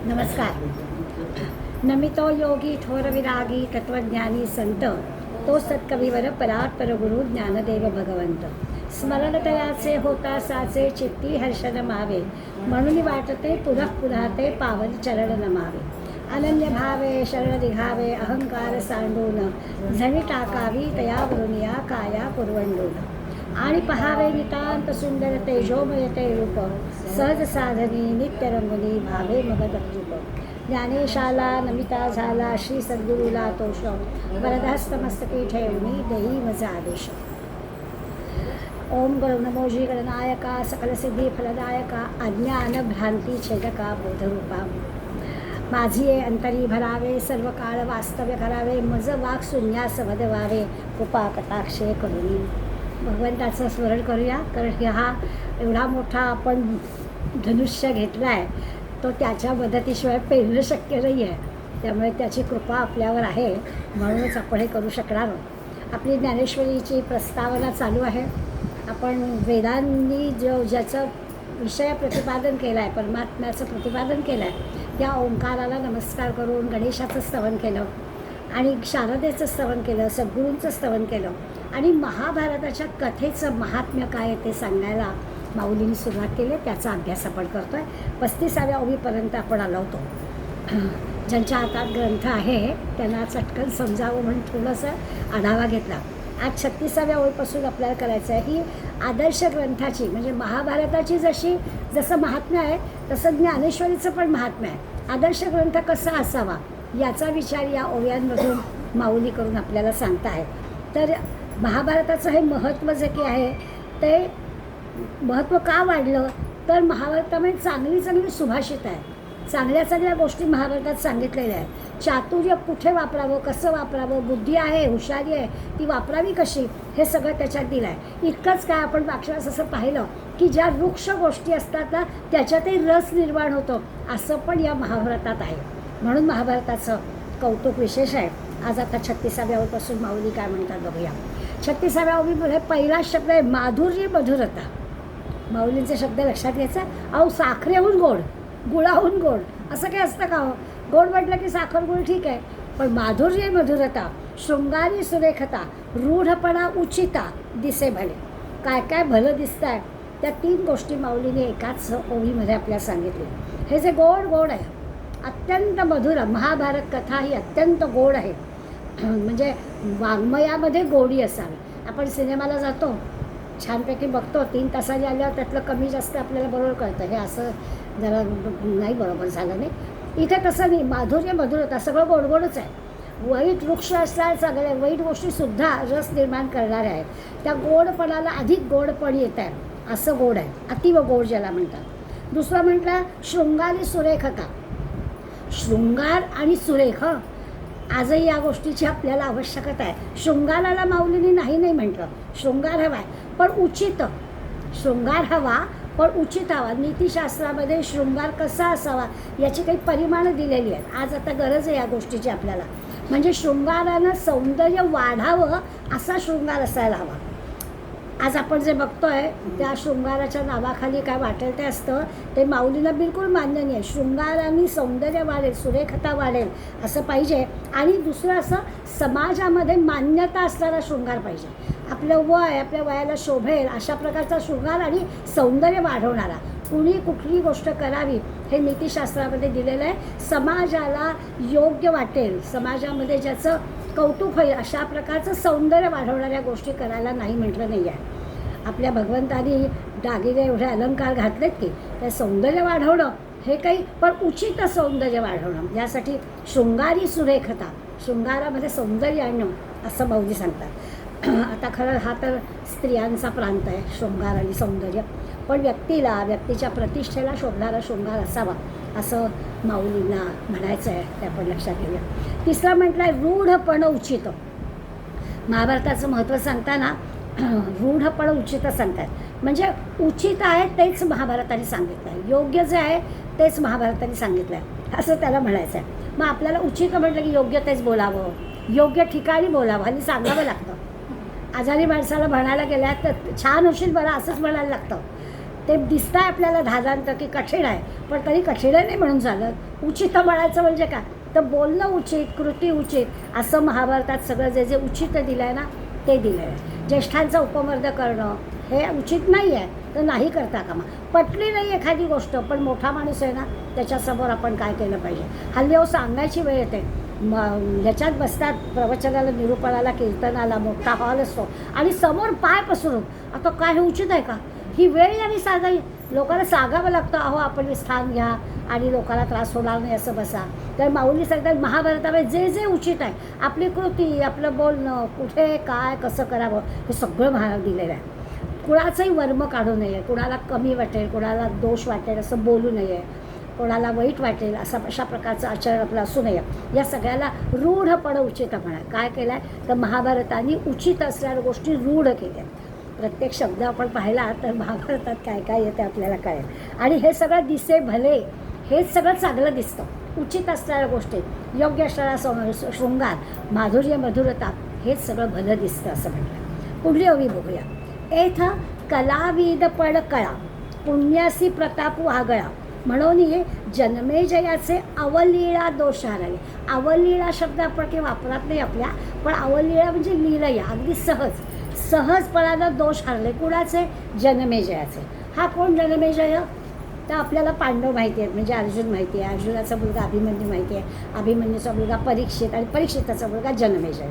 नमस्कार. नमितो योगी थोर विरागी तत्वज्ञानी संत, तो सत्कविवर परात्पर गुरु ज्ञानदेव भगवंत. स्मरण तयाचे होता साचे चित्ती हर्षण मावे, म्हणून वाटते पुनः पुन्हा ते पावन चरण नमावे. अनन्य भावे शरण निघावे अहंकार सांडून, झणी टाकावी तयावरून या काया पुरवंडून. आणि पहावे नितांत सुंदर तेजोमय ते रूप, सहज साधनी नित्य रंगुनी भावे मग दत्तूप. ज्ञानेशाला नमिता झाला श्री सद्गुरूला तोष, वरदहस्तमस्तकी ठेवणी देही मज आदेश. ओम गुरु नमोजी गणनायका सकल सिद्धी फलदायका, अज्ञान भ्रांती छेदका बोधरूपा. माझी अंतरी भरावे सर्व काळ वास्तव्य करावे, मज वाक शून्यास वदवावे कृपा कटाक्षे करुणी. भगवंताचं स्मरण करूया, कारण हा एवढा मोठा आपण धनुष्य घेतला आहे तो त्याच्या मदतीशिवाय पेलणं शक्य नाही आहे. त्यामुळे त्याची कृपा आपल्यावर आहे, म्हणूनच आपण हे करू शकणार आहोत. आपली ज्ञानेश्वरीची प्रस्तावना चालू आहे. आपण वेदांनी ज्याचं विषय प्रतिपादन केलं आहे, परमात्म्याचं प्रतिपादन केलं आहे, त्या ओंकाराला नमस्कार करून गणेशाचं स्तवन केलं आणि शारदेचं स्तवन केलं, सद्गुरूंचं स्तवन केलं आणि महाभारताच्या कथेचं महात्म्य काय आहे ते सांगायला माऊलींनी सुरुवात केली. त्याचा अभ्यास आपण करतो आहे. 35व्या ओवीपर्यंत आपण आलो होतो. ज्यांच्या हातात ग्रंथ आहे त्यांना चटकन समजावं म्हणून थोडंसं आढावा घेतला. आज 36व्या ओळीपासून आपल्याला करायचं आहे. ही आदर्श ग्रंथाची म्हणजे महाभारताची जसं महात्म्य आहे तसं ज्ञानेश्वरीचं पण महात्म्य आहे. आदर्श ग्रंथ कसा असावा याचा विचार या ओव्यांमधून माऊली करून आपल्याला सांगता आहे. तर महाभारताचं हे महत्त्व जे की आहे ते महत्त्व का वाढलं तर महाभारतामध्ये चांगली सुभाषित आहे. चांगल्या गोष्टी महाभारतात सांगितलेल्या आहेत. चातुर्य कुठे वापरावं, कसं वापरावं, बुद्धी आहे, हुशारी आहे, ती वापरावी कशी, हे सगळं त्याच्यात दिलं आहे. इतकंच काय, आपण मागच्या वेळेस असं पाहिलं की ज्या वृक्ष गोष्टी असतात ना त्याच्यातही रस निर्माण होतो, असं पण या महाभारतात आहे. म्हणून महाभारताचं कौतुक विशेष आहे. आज आता 36व्या ओवीपासून माऊली काय म्हणतात बघूया. 36व्या ओवीमध्ये पहिला शब्द आहे माधुर्य मधुरता. माऊलींचे शब्द लक्षात घ्यायचा. अहो साखरेहून गोड, गुळाहून गोड असं काय असतं का हो? गोड म्हटलं की साखर गुळ ठीक आहे, पण माधुर्य मधुरता, शृंगारी सुरेखता, रूढपणा उचिता दिसे भले. काय काय भलं दिसतं आहे त्या 3 गोष्टी माऊलीने एकाच ओवीमध्ये आपल्याला सांगितले. हे जे गोड आहे, अत्यंत मधुर. महाभारत कथा ही अत्यंत गोड आहे. म्हणजे वाङ्मयामध्ये गोडी असावी. आपण सिनेमाला जातो, छानपैकी बघतो, 3 तासाने आल्यावर त्यातलं कमी जास्त आपल्याला बरोबर कळतं. हे असं जरा नाही बरोबर झालं नाही. इथे तसं नाही. माधुर्य मधुरता, सगळं गोडगोडच आहे. वाईट वृक्ष असतात, सगळ्या वाईट गोष्टीसुद्धा रस निर्माण करणाऱ्या आहेत. त्या गोडपणाला अधिक गोडपण येत आहे, असं गोड आहे. अतिव गोड ज्याला म्हणतात. दुसरं म्हटलं शृंगारी सुरेखता. शृंगार आणि सुरेख आजही या गोष्टीची आपल्याला आवश्यकता आहे. शृंगाराला माऊलीने नाही म्हटलं. शृंगार हवा आहे पण उचित. शृंगार हवा पण उचित हवा. नीतिशास्त्रामध्ये शृंगार कसा असावा याची काही परिमाणं दिलेली आहेत. आज आता गरज आहे या गोष्टीची आपल्याला. म्हणजे शृंगारानं सौंदर्य वाढावं असा शृंगार असायला हवा. आज आपण जे बघतोय त्या शृंगाराच्या नावाखाली काय वाटेल ते असतं, ते माऊलीला बिलकुल मान्य नाही आहे. शृंगाराने सौंदर्य वाढेल, सुरेखता वाढेल असं पाहिजे. आणि दुसरं असं समाजामध्ये मान्यता असणारा शृंगार पाहिजे. आपलं वय, आपल्या वयाला शोभेल अशा प्रकारचा शृंगार आणि सौंदर्य वाढवणारा. कुणी कुठली गोष्ट करावी हे नीतिशास्त्रामध्ये दिलेलं आहे. समाजाला योग्य वाटेल, समाजामध्ये ज्याचं कौतुक होईल अशा प्रकारचं सौंदर्य वाढवणाऱ्या गोष्टी करायला नाही म्हटलं नाही आहे. आपल्या भगवंतानी दागिने एवढे अलंकार घातलेत की ते सौंदर्य वाढवणं हे काही, पण उचित सौंदर्य वाढवणं यासाठी शृंगारी सुरेखता, शृंगारामध्ये सौंदर्य आणणं असं माऊली सांगतात. आता खरं हा तर स्त्रियांचा प्रांत आहे शृंगार आणि सौंदर्य, पण व्यक्तीच्या प्रतिष्ठेला शोभणारा शृंगार असावा असं माऊलींना म्हणायचं आहे. ते आपण लक्षात घेऊया. तिसरा म्हटलं आहे रूढपण उचित. महाभारताचं महत्त्व सांगताना रूढपण उचित सांगतात. म्हणजे उचित आहे तेच महाभारताने सांगितलं आहे. योग्य जे आहे तेच महाभारताने सांगितलं आहे असं त्याला म्हणायचं आहे. मग आपल्याला उचित म्हटलं की योग्य तेच बोलावं, योग्य ठिकाणी बोलावं आणि सांगावं लागतं. आजारी माणसाला म्हणायला गेल्या तर छान होशील बरं असंच म्हणायला लागतं. ते दिसतं आहे आपल्याला धादांत की कठीण आहे, पण तरी कठीण नाही म्हणून चालत. उचित म्हणायचं म्हणजे काय, तर बोलणं उचित, कृती उचित, असं महाभारतात सगळं जे जे उचित दिलं आहे ना ते दिलं आहे. ज्येष्ठांचा उपमर्द करणं हे उचित नाही आहे, तर नाही करता कामा. पटली नाही एखादी गोष्ट, पण मोठा माणूस आहे ना त्याच्यासमोर आपण काय केलं पाहिजे. हल्ली सांगायची वेळ येते, ह्याच्यात बसतात प्रवचनाला, निरूपणाला, कीर्तनाला, मोठा हॉल असतो आणि समोर पाय पसरून, आता काय हे उचित आहे का, ही वेळ आणि सांगाय लोकांना सांगावं लागतं, अहो आपण स्थान घ्या आणि लोकांना त्रास होणार नाही असं बसा. तर माऊली सांगतात महाभारतामध्ये जे जे उचित आहे, आपली कृती, आपलं बोलणं, कुठे काय कसं करावं हे सगळं महाराज दिलेलं आहे. कुणाचंही वर्म काढू नये, कुणाला कमी वाटेल, कुणाला दोष वाटेल असं बोलू नये, कोणाला वाईट वाटेल अशा प्रकारचं आचरण आपलं असू नये. या सगळ्याला रूढपणं उचित म्हणा. काय केलं आहे तर महाभारताने उचित असणाऱ्या गोष्टी रूढ केल्या. प्रत्येक शब्द आपण पाहिला तर महाभारतात काय काय येते आपल्याला कळेल. आणि हे सगळं दिसे भले, हेच सगळं चांगलं दिसतं. उचित असणाऱ्या गोष्टी, योग्य असणारा शृंगार, माधुर्य, मधुरता, हेच सगळं भलं दिसतं असं म्हटलं. पुढली ओवी बघूया. एथ कलाविद पण कळा, पुण्यासी प्रतापू आगळा, म्हणून हे जन्मेजयाचे अवलीळा दोष हरले. अवलीळा शब्द आपण काही वापरत नाही आपल्या, पण अवलीळा म्हणजे लीलया, अगदी सहजपणानं दोष हरले. कुणाचे? जन्मेजयाचे. हा कोण जन्मेजय? तर आपल्याला पांडव माहिती आहेत, म्हणजे अर्जुन माहिती आहे, अर्जुनाचा मुलगा अभिमन्यू माहिती आहे, अभिमन्यूचा मुलगा परीक्षित आणि परीक्षिताचा मुलगा जन्मेजय.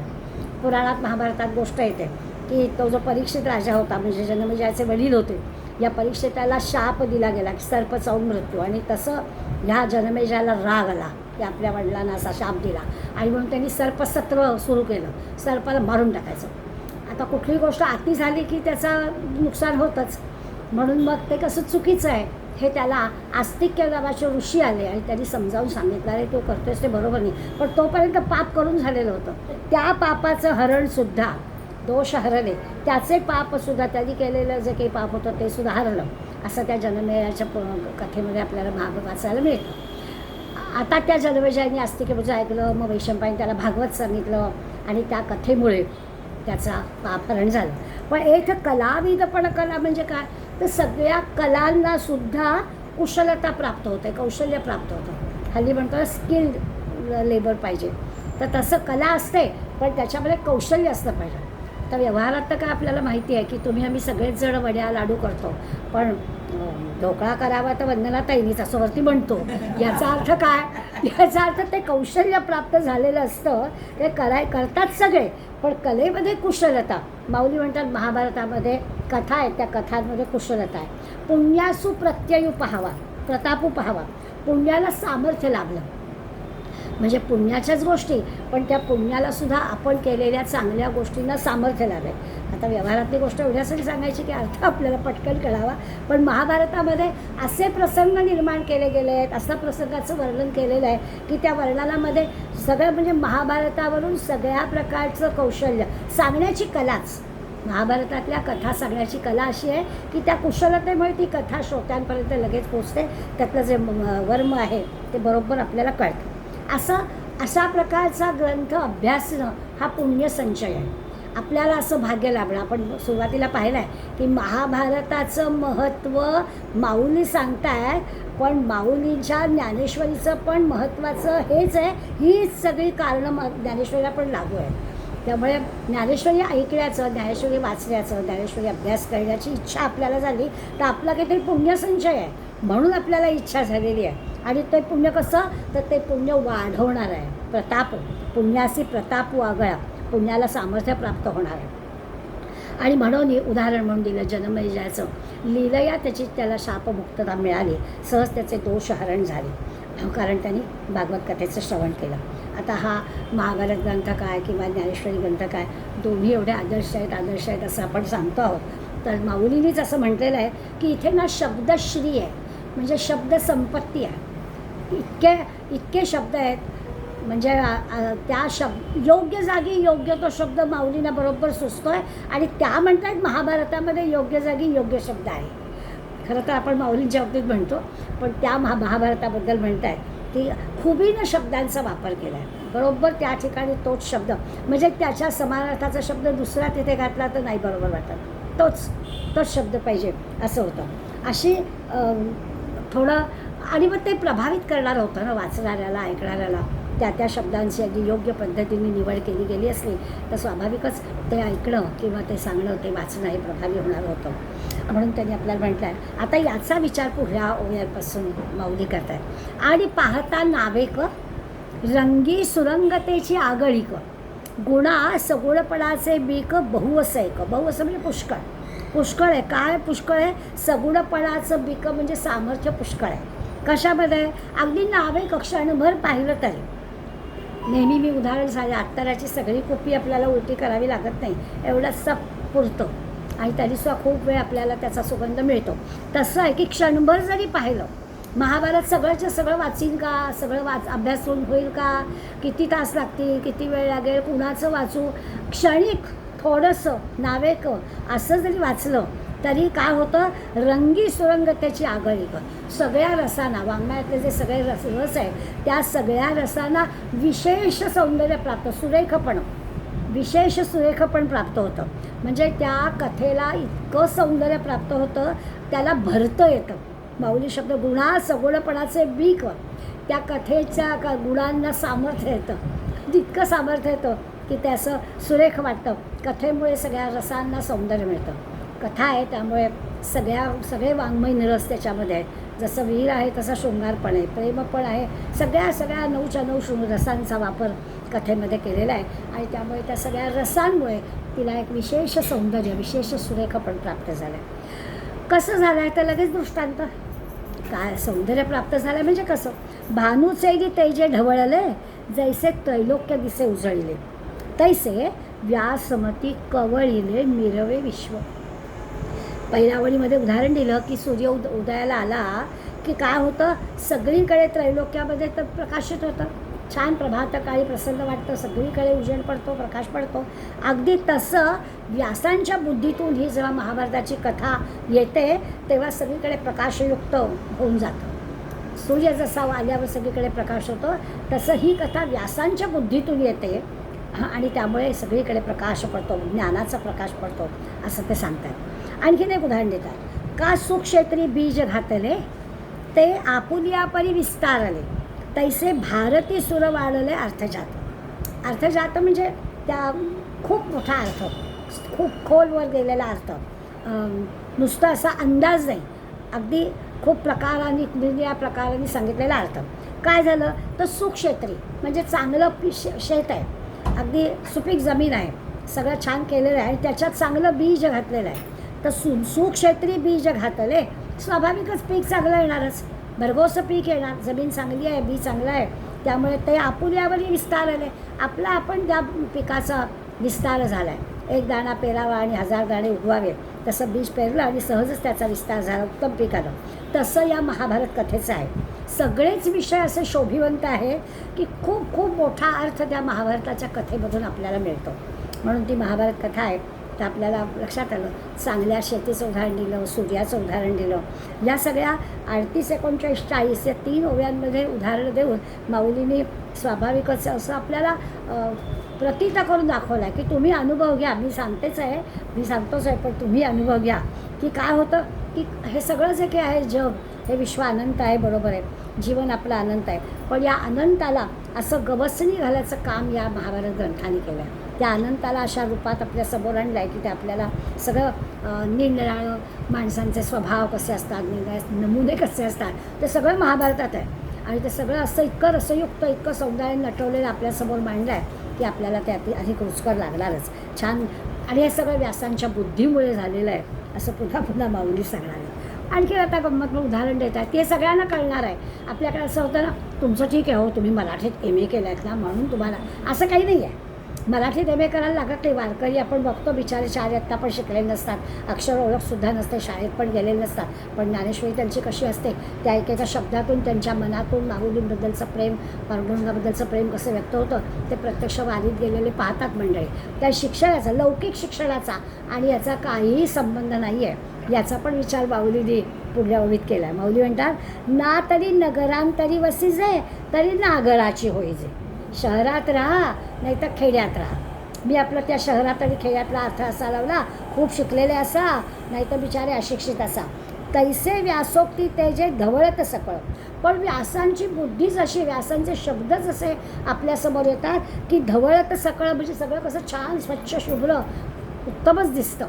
पुराणात महाभारतात गोष्ट येते की तो जो परीक्षित राजा होता, म्हणजे जन्मेजयाचे वडील होते, या परीक्षिताला शाप दिला गेला की सर्प चावून मृत्यू, आणि तसं ह्या जन्मेजयाला राग आला की आपल्या वडिलांना असा शाप दिला, आणि म्हणून त्यांनी सर्पसत्र सुरू केलं, सर्पाला मारून टाकायचं. आता कुठली गोष्ट अति झाली की त्याचं नुकसान होतंच, म्हणून मग ते कसं चुकीचं आहे हे त्याला आस्तिक्य नावाचे ऋषी आले आणि त्यांनी समजावून सांगितलं, अरे तो करतोयस ते बरोबर नाही. पण तोपर्यंत पाप करून झालेलं होतं, त्या पापाचं हरणसुद्धा, दोष हरले, त्याचे पापसुद्धा, त्यांनी केलेलं जे काही पाप होतं ते सुद्धा हरलं, असं त्या जन्मेजयाच्या कथेमध्ये आपल्याला भाग वाचायला मिळतं. आता त्या जन्मेजयाने आस्तिक्यपूजा ऐकलं, मग वैशंपायने त्याला भागवत सांगितलं आणि त्या कथेमुळे त्याचा पापहरण झालं. पण एक कलाविद पण कला म्हणजे काय, तर सगळ्या कलांना सुद्धा कुशलता प्राप्त होते, कौशल्य प्राप्त होतं. हल्ली म्हणतो स्किल्ड लेबर पाहिजे, तर तसं कला असते पण त्याच्यामध्ये कौशल्य असलं पाहिजे. तर व्यवहारात तर काय आपल्याला माहिती आहे की आम्ही सगळेच जण वड्या लाडू करतो, पण ढोकळा करावा तर वंदनाताईनीच असं वरती म्हणतो. याचा अर्थ काय, याचा अर्थ ते कौशल्य प्राप्त झालेलं असतं, ते करतात सगळे, पण कलेमध्ये कुशलता. माऊली म्हणतात महाभारतामध्ये कथा आहेत, त्या कथांमध्ये कुशलता आहे. पुण्यासू प्रत्ययू पाहावा, प्रतापू पाहावा, पुण्याला सामर्थ्य लाभलं, म्हणजे पुण्याच्याच गोष्टी, पण त्या पुण्याला सुद्धा आपण केलेल्या चांगल्या गोष्टींना सामर्थ्य लाभेल. आता व्यवहारातली गोष्ट एवढ्यासाठी सांगायची की अर्थ आपल्याला पटकन कळावा, पण महाभारतामध्ये असे प्रसंग निर्माण केले गेले आहेत, असं प्रसंगाचं वर्णन केलेलं आहे की त्या वर्णनामध्ये सगळं, म्हणजे महाभारतावरून सगळ्या प्रकारचं कौशल्य सांगण्याची कलाच. महाभारतातल्या कथा सांगण्याची कला अशी आहे की त्या कुशलतेमुळे ती कथा श्रोत्यांपर्यंत लगेच पोचते, त्यातलं जे वर्म आहे ते बरोबर आपल्याला कळतं. अशा प्रकारचा ग्रंथ अभ्यासणं हा पुण्यसंचय आहे. आपल्याला असं भाग्य लाभलं. आपण सुरुवातीला पाहिलं आहे की महाभारताचं महत्त्व माऊली सांगताय, पण माऊलींच्या ज्ञानेश्वरीचं पण महत्त्वाचं हेच आहे, हीच सगळी कारणं ज्ञानेश्वरीला पण लागू आहे. त्यामुळे ज्ञानेश्वरी ऐकण्याचं, ज्ञानेश्वरी वाचण्याचं, ज्ञानेश्वरी अभ्यास करण्याची इच्छा आपल्याला झाली तर आपला काहीतरी पुण्यसंचय आहे, म्हणून आपल्याला इच्छा झालेली आहे. आणि ते पुण्य कसं, तर ते पुण्य वाढवणार आहे. प्रताप, पुण्यासी प्रतापू आगळा, पुण्याला सामर्थ्य प्राप्त होणार आहे. आणि म्हणून उदाहरण म्हणून दिलं जन्मेजयाचं, लीलया त्याला शापमुक्तता मिळाली, सहज त्याचे दोष हरण झाले, कारण त्यांनी भागवत कथेचं श्रवण केलं. आता हा महाभारत ग्रंथ काय किंवा ज्ञानेश्वरी ग्रंथ काय, दोन्ही एवढे आदर्श आहेत असं आपण सांगतो आहोत. तर माऊलींनीच असं म्हटलेलं आहे की इथे ना शब्दश्री आहे, म्हणजे शब्द संपत्ती आहे. इतके शब्द आहेत, म्हणजे त्या योग्य जागी योग्य तो शब्द माऊलींना बरोबर सुचतो आहे, आणि त्या म्हणतात महाभारतामध्ये योग्य जागी योग्य शब्द आहे. खरं तर आपण माऊलींच्या बाबतीत म्हणतो, पण त्या महाभारताबद्दल म्हणत आहेत की खुबीनं शब्दांचा वापर केला आहे, बरोबर त्या ठिकाणी तोच शब्द, म्हणजे त्याच्या समानार्थाचा शब्द दुसरा तिथे घातला तर नाही बरोबर वाटत, तोच शब्द पाहिजे असं होतं. अशी थोडं. आणि मग ते प्रभावित करणारं होतं ना वाचणाऱ्याला, ऐकणाऱ्याला. त्या शब्दांची अगदी योग्य पद्धतीने निवड केली गेली असली तर स्वाभाविकच ते ऐकणं किंवा ते सांगणं, ते वाचणं हे प्रभावी होणार होतं. म्हणून त्यांनी आपल्याला म्हटलं आहे. आता याचा विचार पुढल्या ओव्यापासून माऊली करत आहेत. आणि पाहता नावेक रंगी सुरंगतेची आगळीक, गुणा सगुणपणाचे बीक बहुवसैक. बहुवस म्हणजे पुष्कळ. पुष्कळ आहे. काय पुष्कळ आहे? सगुणपणाचं बीक म्हणजे सामर्थ्य पुष्कळ आहे. कशामध्ये? अगदी नावेक क्षणभर पाहिलं तरी. नेहमी मी उदाहरण सांगा, अत्तराची सगळी कुपी आपल्याला उलटी करावी लागत नाही, एवढंच पुरतं. आणि तरीसुद्धा खूप वेळ आपल्याला त्याचा सुगंध मिळतो. तसं आहे की क्षणभर जरी पाहिलं, महाभारत सगळंच्या सगळं वाचीन का, सगळं अभ्यास होईल का, किती तास लागतील, किती वेळ लागेल, कुणाचं वाचू, क्षणिक थोडंसं नावेक असं जरी वाचलं तरी काय होतं? रंगी सुरंगतेची आगळीक. सगळ्या रसांना, वाङ्मयातले जे सगळे रस आहे त्या सगळ्या रसांना विशेष सौंदर्य प्राप्त, विशेष सुरेखपण प्राप्त होतं. म्हणजे त्या कथेला इतकं सौंदर्य प्राप्त होतं, त्याला भरतं येतं. माऊली शब्द गुणा सगुणपणाचे बीक, त्या कथेच्या गुणांना सामर्थ्य येतं. तितकं सामर्थ्य येतं की ते असं सुरेख वाटतं. कथेमुळे सगळ्या रसांना सौंदर्य मिळतं. कथा आहे त्यामुळे सगळे वाङ्मय निरस त्याच्यामध्ये आहेत. जसं वीर आहे तसा शृंगार पण आहे, प्रेम पण आहे. सगळ्या 9च्या 9 रसांचा वापर कथेमध्ये केलेला आहे. आणि त्यामुळे त्या सगळ्या रसांमुळे तिला एक विशेष सौंदर्य, विशेष सुरेखपण प्राप्त झालं आहे. कसं झालं आहे तर लगेच दृष्टांत. काय सौंदर्य प्राप्त झालं म्हणजे कसं? भानूचे तेजे ढवळले, जैसे त्रैलोक्य दिसे उजळले, तैसे व्यासमती कवळीले मिरवे विश्व. पहिल्या आवडीमध्ये उदाहरण दिलं की सूर्य उदयाला आला की काय होतं? सगळीकडे त्रैलोक्यामध्ये तर प्रकाशित होतं. छान प्रभातकाळी प्रसन्न वाटतं, सगळीकडे उजेड पडतो, प्रकाश पडतो. अगदी तसं व्यासांच्या बुद्धीतून ही जेव्हा महाभारताची कथा येते तेव्हा सगळीकडे प्रकाशयुक्त होऊन जातं. सूर्य जसा आल्यावर सगळीकडे प्रकाश होतो, तसं ही कथा व्यासांच्या बुद्धीतून येते आणि त्यामुळे सगळीकडे प्रकाश पडतो, ज्ञानाचा प्रकाश पडतो असं ते सांगतात. आणखीन एक उदाहरण देतात. का सुक्षेत्री बीज घातले, ते आपुलिया परी विस्तारले, तैसे भारती सुर वाढले अर्थजात. अर्थजात म्हणजे त्या खूप मोठा अर्थ, खूप खोलवर गेलेला अर्थ, नुसता असा अंदाज नाही, अगदी खूप प्रकारांनी या प्रकारांनी सांगितलेला अर्थ. काय झालं तर सुक्षेत्री म्हणजे चांगलं शेत आहे, अगदी सुपीक जमीन आहे, सगळं छान केलेलं आहे आणि त्याच्यात चांगलं बीज घातलेलं आहे. तर सुक्षेत्री बीज घातले, स्वाभाविकच पीक चांगलं येणारच, भरघोसं पीक येणार. जमीन चांगली आहे, बी चांगलं आहे, त्यामुळे ते आपुल्यावरही विस्तार आले. आपण त्या पिकाचा विस्तार झाला आहे. एक दाणा पेरावा आणि 1000 दाणे उगवावे, तसं बीज पेरलं आणि सहजच त्याचा विस्तार झाला, उत्तम पीक आलं. तसं या महाभारत कथेचं आहे. सगळेच विषय असे शोभिवंत आहे की खूप खूप मोठा अर्थ त्या महाभारताच्या कथेमधून आपल्याला मिळतो. म्हणून ती महाभारत कथा आहे. तर आपल्याला लक्षात आलं, चांगल्या शेतीचं उदाहरण दिलं, सूर्याचं उदाहरण दिलं. या सगळ्या 38, 39, 40 या 3 ओव्यांमध्ये उदाहरणं देऊन माऊलींनी स्वाभाविकच असं आपल्याला प्रतीत करून दाखवलं आहे की तुम्ही अनुभव घ्या. मी सांगतोच आहे, पण तुम्ही अनुभव घ्या की काय होतं की हे सगळं जे काही आहे, जग हे विश्व अनंत आहे, बरोबर आहे, जीवन आपलं अनंत आहे. पण या अनंताला असं गवसणी घालायचं काम या महाभारत ग्रंथाने केलं आहे. त्या अनंताला अशा रूपात आपल्या समोर आणलं आहे की ते आपल्याला सगळं निरनिराळं माणसांचे स्वभाव कसे असतात, नमुने कसे असतात, ते सगळं महाभारतात आहे. आणि ते सगळं असं इतकं रसयुक्त, इतकं सौंदर्य नटवलेलं आपल्यासमोर मांडलं आहे की आपल्याला ते अधिक रुचकर लागणारच, छान. आणि हे सगळं व्यासांच्या बुद्धीमुळे झालेलं आहे असं पुन्हा पुन्हा माऊली सांगणार आहे. आणखी आता गंमत उदाहरण देत आहेत, ते सगळ्यांना कळणार आहे. आपल्याकडे असं होतं ना, तुमचं ठीक आहे, हो तुम्ही मराठीत MA केलं आहेत ना म्हणून तुम्हाला, असं काही नाही आहे. मराठीत MA करायला लागत नाही. वारकरी आपण बघतो बिचारे शाळेत पण शिकलेले नसतात, अक्षर ओळखसुद्धा नसते, शाळेत पण गेलेले नसतात. पण ज्ञानेश्वरी त्यांची कशी असते, त्या एकेका शब्दातून त्यांच्या मनातून माऊलींबद्दलचं प्रेम, पांडुरंगाबद्दलचं प्रेम कसं व्यक्त होतं ते प्रत्यक्ष वारीत गेलेले पाहतात मंडळी. त्या शिक्षणाचा, लौकिक शिक्षणाचा आणि याचा काहीही संबंध नाही आहे, याचा पण विचार माऊलींनी पुढल्या ओळीत केला आहे. माऊली म्हणतात, ना तरी नगरांतरी वसिजे, तरी नागराची होईजे. शहरात राहा नाही तर खेड्यात राहा. मी आपलं त्या शहरात आणि खेड्यातला अर्थ असा लावला, खूप शिकलेले असा नाही तर बिचारे अशिक्षित असा. तैसे व्यासोक्ती ते जे धवळत सकळ. पण व्यासांची बुद्धीच अशी, व्यासांचे शब्दच असे आपल्यासमोर येतात की धवळत सकळ, म्हणजे सगळं कसं छान स्वच्छ शुभ्र उत्तमच दिसतं.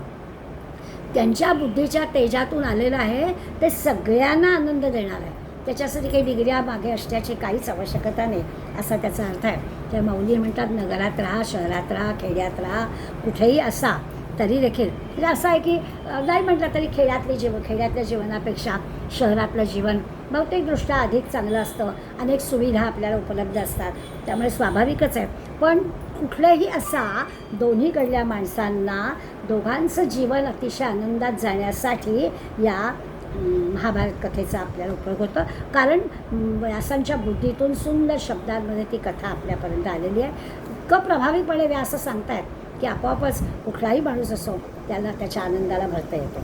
त्यांच्या बुद्धीच्या तेजातून आलेलं आहे ते सगळ्यांना आनंद देणार आहे. त्याच्यासाठी काही डिग्र्या मागे असण्याची काहीच आवश्यकता नाही असा त्याचा अर्थ आहे. त्या माऊली म्हणतात, नगरात राहा, शहरात राहा, खेड्यात राहा, कुठेही असा तरी देखील म्हणजे असं आहे की नाही म्हटलं तरी खेड्यातल्या जीवनापेक्षा शहरातलं जीवन बहुतेकदृष्ट्या अधिक चांगलं असतं. अनेक सुविधा आपल्याला उपलब्ध असतात, त्यामुळे स्वाभाविकच आहे. पण कुठलेही असा दोन्हीकडल्या माणसांना दोघांचं जीवन अतिशय आनंदात जाण्यासाठी या महाभारत कथेचा आपल्याला उपयोग होतो. कारण व्यासांच्या बुद्धीतून सुंदर शब्दांमध्ये ती कथा आपल्यापर्यंत आलेली आहे. इतकं प्रभावीपणे व्यास सांगतायत की आपोआपच कुठलाही माणूस असो त्याला त्याच्या आनंदाला भरता येतो.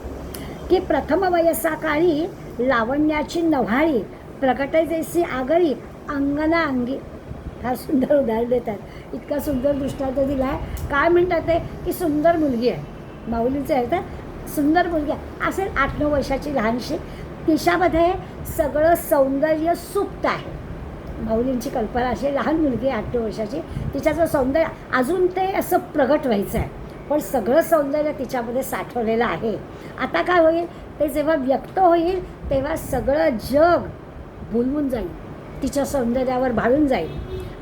की प्रथम वयसा काळी लावण्याची नव्हाळी प्रगटे जैसी आगळी अंगना अंगी. फार सुंदर उदाहरण देतात, इतका सुंदर दृष्टांत दिला आहे. काय म्हणतात ते की सुंदर मुलगी आहे, माऊलीचं आहे तर सुंदर मुलगी आहे, असेल 8-9 वर्षाची लहानशी, तिच्यामध्ये सगळं सौंदर्य सुप्त आहे. माऊलींची कल्पना अशी, लहान मुलगी 8-9 वर्षाची, तिच्याचं सौंदर्य अजून ते असं प्रगट व्हायचं आहे, पण सगळं सौंदर्य तिच्यामध्ये साठवलेलं आहे. आता काय होईल, ते जेव्हा व्यक्त होईल तेव्हा सगळं जग भुलवून जाईल, तिच्या सौंदर्यावर भाळून जाईल.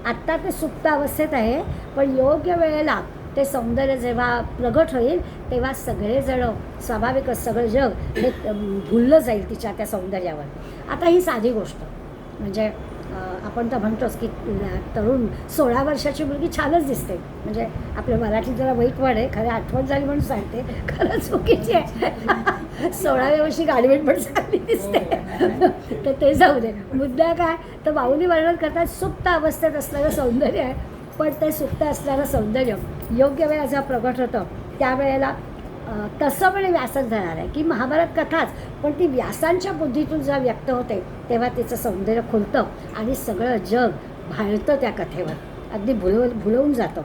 आत्ता ते सुप्त अवस्थेत आहे, पण योग्य वेळेला ते सौंदर्य जेव्हा प्रगट होईल तेव्हा सगळेजण स्वाभाविकच सगळं जग हे भुललं जाईल तिच्या त्या सौंदर्यावर. आता ही साधी गोष्ट म्हणजे आपण तर म्हणतोच की तरुण 16 वर्षाची मुलगी छानच दिसते. म्हणजे आपल्या मराठीत जरा वाईट वाढ आहे, खरं आठवण झाली म्हणून सांगते, खरं चुकीची आहे. 16व्या वर्षी गाडीवेट पण चांगली दिसते. तर ते जाऊ दे. मुद्दा काय तर माऊली वर्णन करतात सुप्त अवस्थेत असणारं सौंदर्य आहे, पण ते सुप्त असणारं सौंदर्य योग्य वेळा जेव्हा प्रगट होतं त्यावेळेला तसं पण व्यासच धरणार आहे की महाभारत कथाच, पण ती व्यासांच्या बुद्धीतून जेव्हा व्यक्त होते तेव्हा तिचं सौंदर्य खुलतं आणि सगळं जग भाळतं त्या कथेवर, अगदी भुलवून जातं.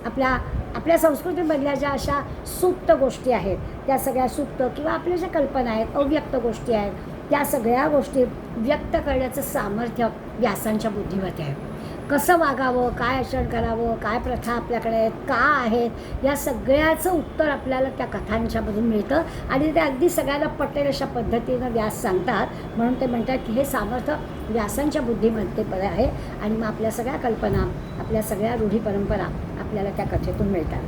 आपल्या संस्कृतीमधल्या ज्या अशा सुप्त गोष्टी आहेत त्या सगळ्या सुप्त किंवा आपल्या ज्या कल्पना आहेत, अव्यक्त गोष्टी आहेत, त्या सगळ्या गोष्टी व्यक्त करण्याचं सामर्थ्य व्यासांच्या बुद्धीमध्ये आहे. कसं वागावं, काय आचरण करावं, काय प्रथा आपल्याकडे आहेत, का आहेत, या सगळ्याचं उत्तर आपल्याला त्या कथांच्यामधून मिळतं आणि ते अगदी सगळ्याला पटेल अशा पद्धतीनं व्यास सांगतात. म्हणून ते म्हणतात की हे सामर्थ्य व्यासांच्या बुद्धीमध्ये आहे आणि मग आपल्या सगळ्या कल्पना, आपल्या सगळ्या रूढी परंपरा आपल्याला त्या कथेतून मिळतात.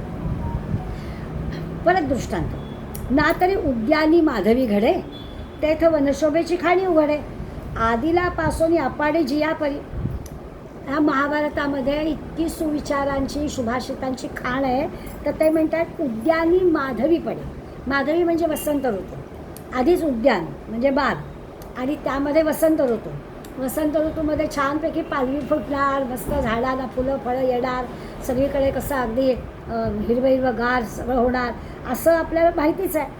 परत दृष्टांत, ना तरी उद्यानी माधवी घडे, तेथ वनशोभेची खाणी उघडे, आदिला पासोनी अपाडे जिया परी. ह्या महाभारतामध्ये इतकी सुविचारांची, सुभाषितांची खाण आहे. तर ते म्हणतात उद्यानी माधवी पडे. माधवी म्हणजे वसंत ऋतू, आधीच उद्यान म्हणजे बाग आणि त्यामध्ये वसंत ऋतू. वसंत ऋतूमध्ये छानपैकी पालवी फुटणार, मस्त झाडाला फुलं फळं येणार, सगळीकडे कसं अगदी हिरवं गार सगळं होणार असं आपल्याला माहितीच आहे.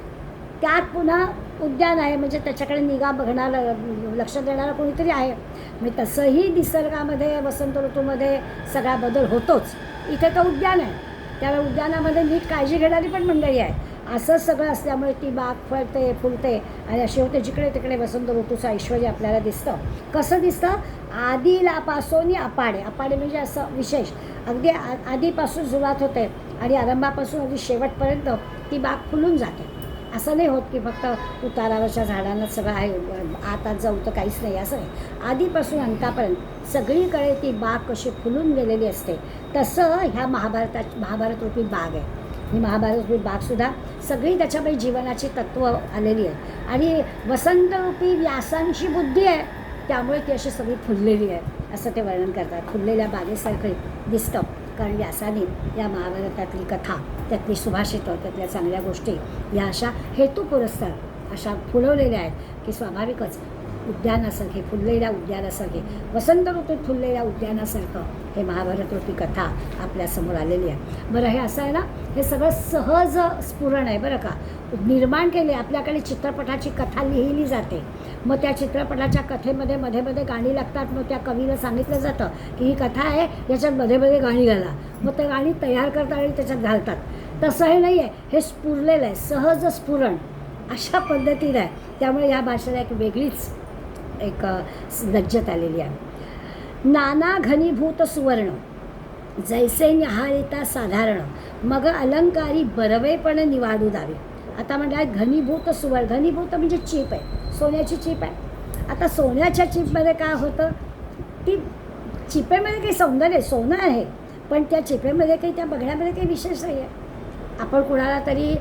त्यात पुन्हा उद्यान आहे म्हणजे त्याच्याकडे निगा बघणारं, लक्ष देणारं कोणीतरी आहे. म्हणजे तसंही निसर्गामध्ये वसंत ऋतूमध्ये सगळा बदल होतोच. इथे तर उद्यान आहे, त्यामुळे उद्यानामध्ये नीट काळजी घेणारी पण मंडळी आहे. असं सगळं असल्यामुळे ती बाग फळते फुलते आणि अशी होते, जिकडे तिकडे वसंत ऋतूचं ऐश्वर्य आपल्याला दिसतं. कसं दिसतं, आदिलापासून अपाडे. अपाडे म्हणजे असं विशेष, अगदी आधीपासून सुरुवात होते आणि आरंभापासून अगदी शेवटपर्यंत ती बाग फुलून जाते. असं नाही होत की फक्त उतारावरच्या झाडांना सगळं आहे, आतात जाऊ तर काहीच नाही, असं नाही. आधीपासून अंतापर्यंत सगळीकडे ती बाग कशी फुलून गेलेली असते, तसं ह्या महाभारत रूपी बाग आहे. ही महाभारत रूपी बागसुद्धा सगळी त्याच्यामध्ये जीवनाची तत्त्व आलेली आहे आणि वसंतरूपी व्यासांची बुद्धी आहे, त्यामुळे ती अशी सगळी फुललेली आहे असं ते वर्णन करतात. फुललेल्या बागेसारखं दिसतं, कारण व्यासाने या महाभारतातली कथा, त्यातली सुभाषितं, त्यातल्या चांगल्या गोष्टी या अशा हेतुपुरस्सर अशा फुलवलेल्या आहेत की स्वाभाविकच उद्यानासारखे, फुललेल्या उद्यानासारखे, वसंत ऋतूत फुललेल्या उद्यानासारखं हे महाभारत रूपी कथा आपल्यासमोर आलेली आहे. बरं, हे असं आहे ना, हे सगळं सहज स्फुरण आहे बरं का. निर्माण केले, आपल्याकडे चित्रपटाची कथा लिहिली जाते, मग त्या चित्रपटाच्या कथेमध्ये मध्ये मध्ये गाणी लागतात. मग त्या कवीला सांगितलं जातं की ही कथा आहे, याच्यात मध्ये मध्ये गाणी घाला. मग ते गाणी तयार करतात आणि त्याच्यात घालतात. तसं हे नाही आहे, हे स्फुरलेलं आहे, सहज स्फुरण. अशा पद्धतीनं आहे. त्यामुळे या भाषेला एक वेगळीच एक लज्जत आलेली आहे. नाना घनीभूत सुवर्ण जैसे न्याहाळिता साधारण मग अलंकारी बरवेपण निवाडू दावे. आता म्हणतात घनीभूत सुवर्ण. घनीभूत म्हणजे चीप आहे, सोन्याची चीप आहे. आता सोन्याच्या चिपमध्ये काय होतं, ती चिपेमध्ये काही सौंदर्य, सोनं आहे, पण त्या चिपेमध्ये काही, त्या बघण्यामध्ये काही विशेष नाही आहे. आपण कुणाला तरी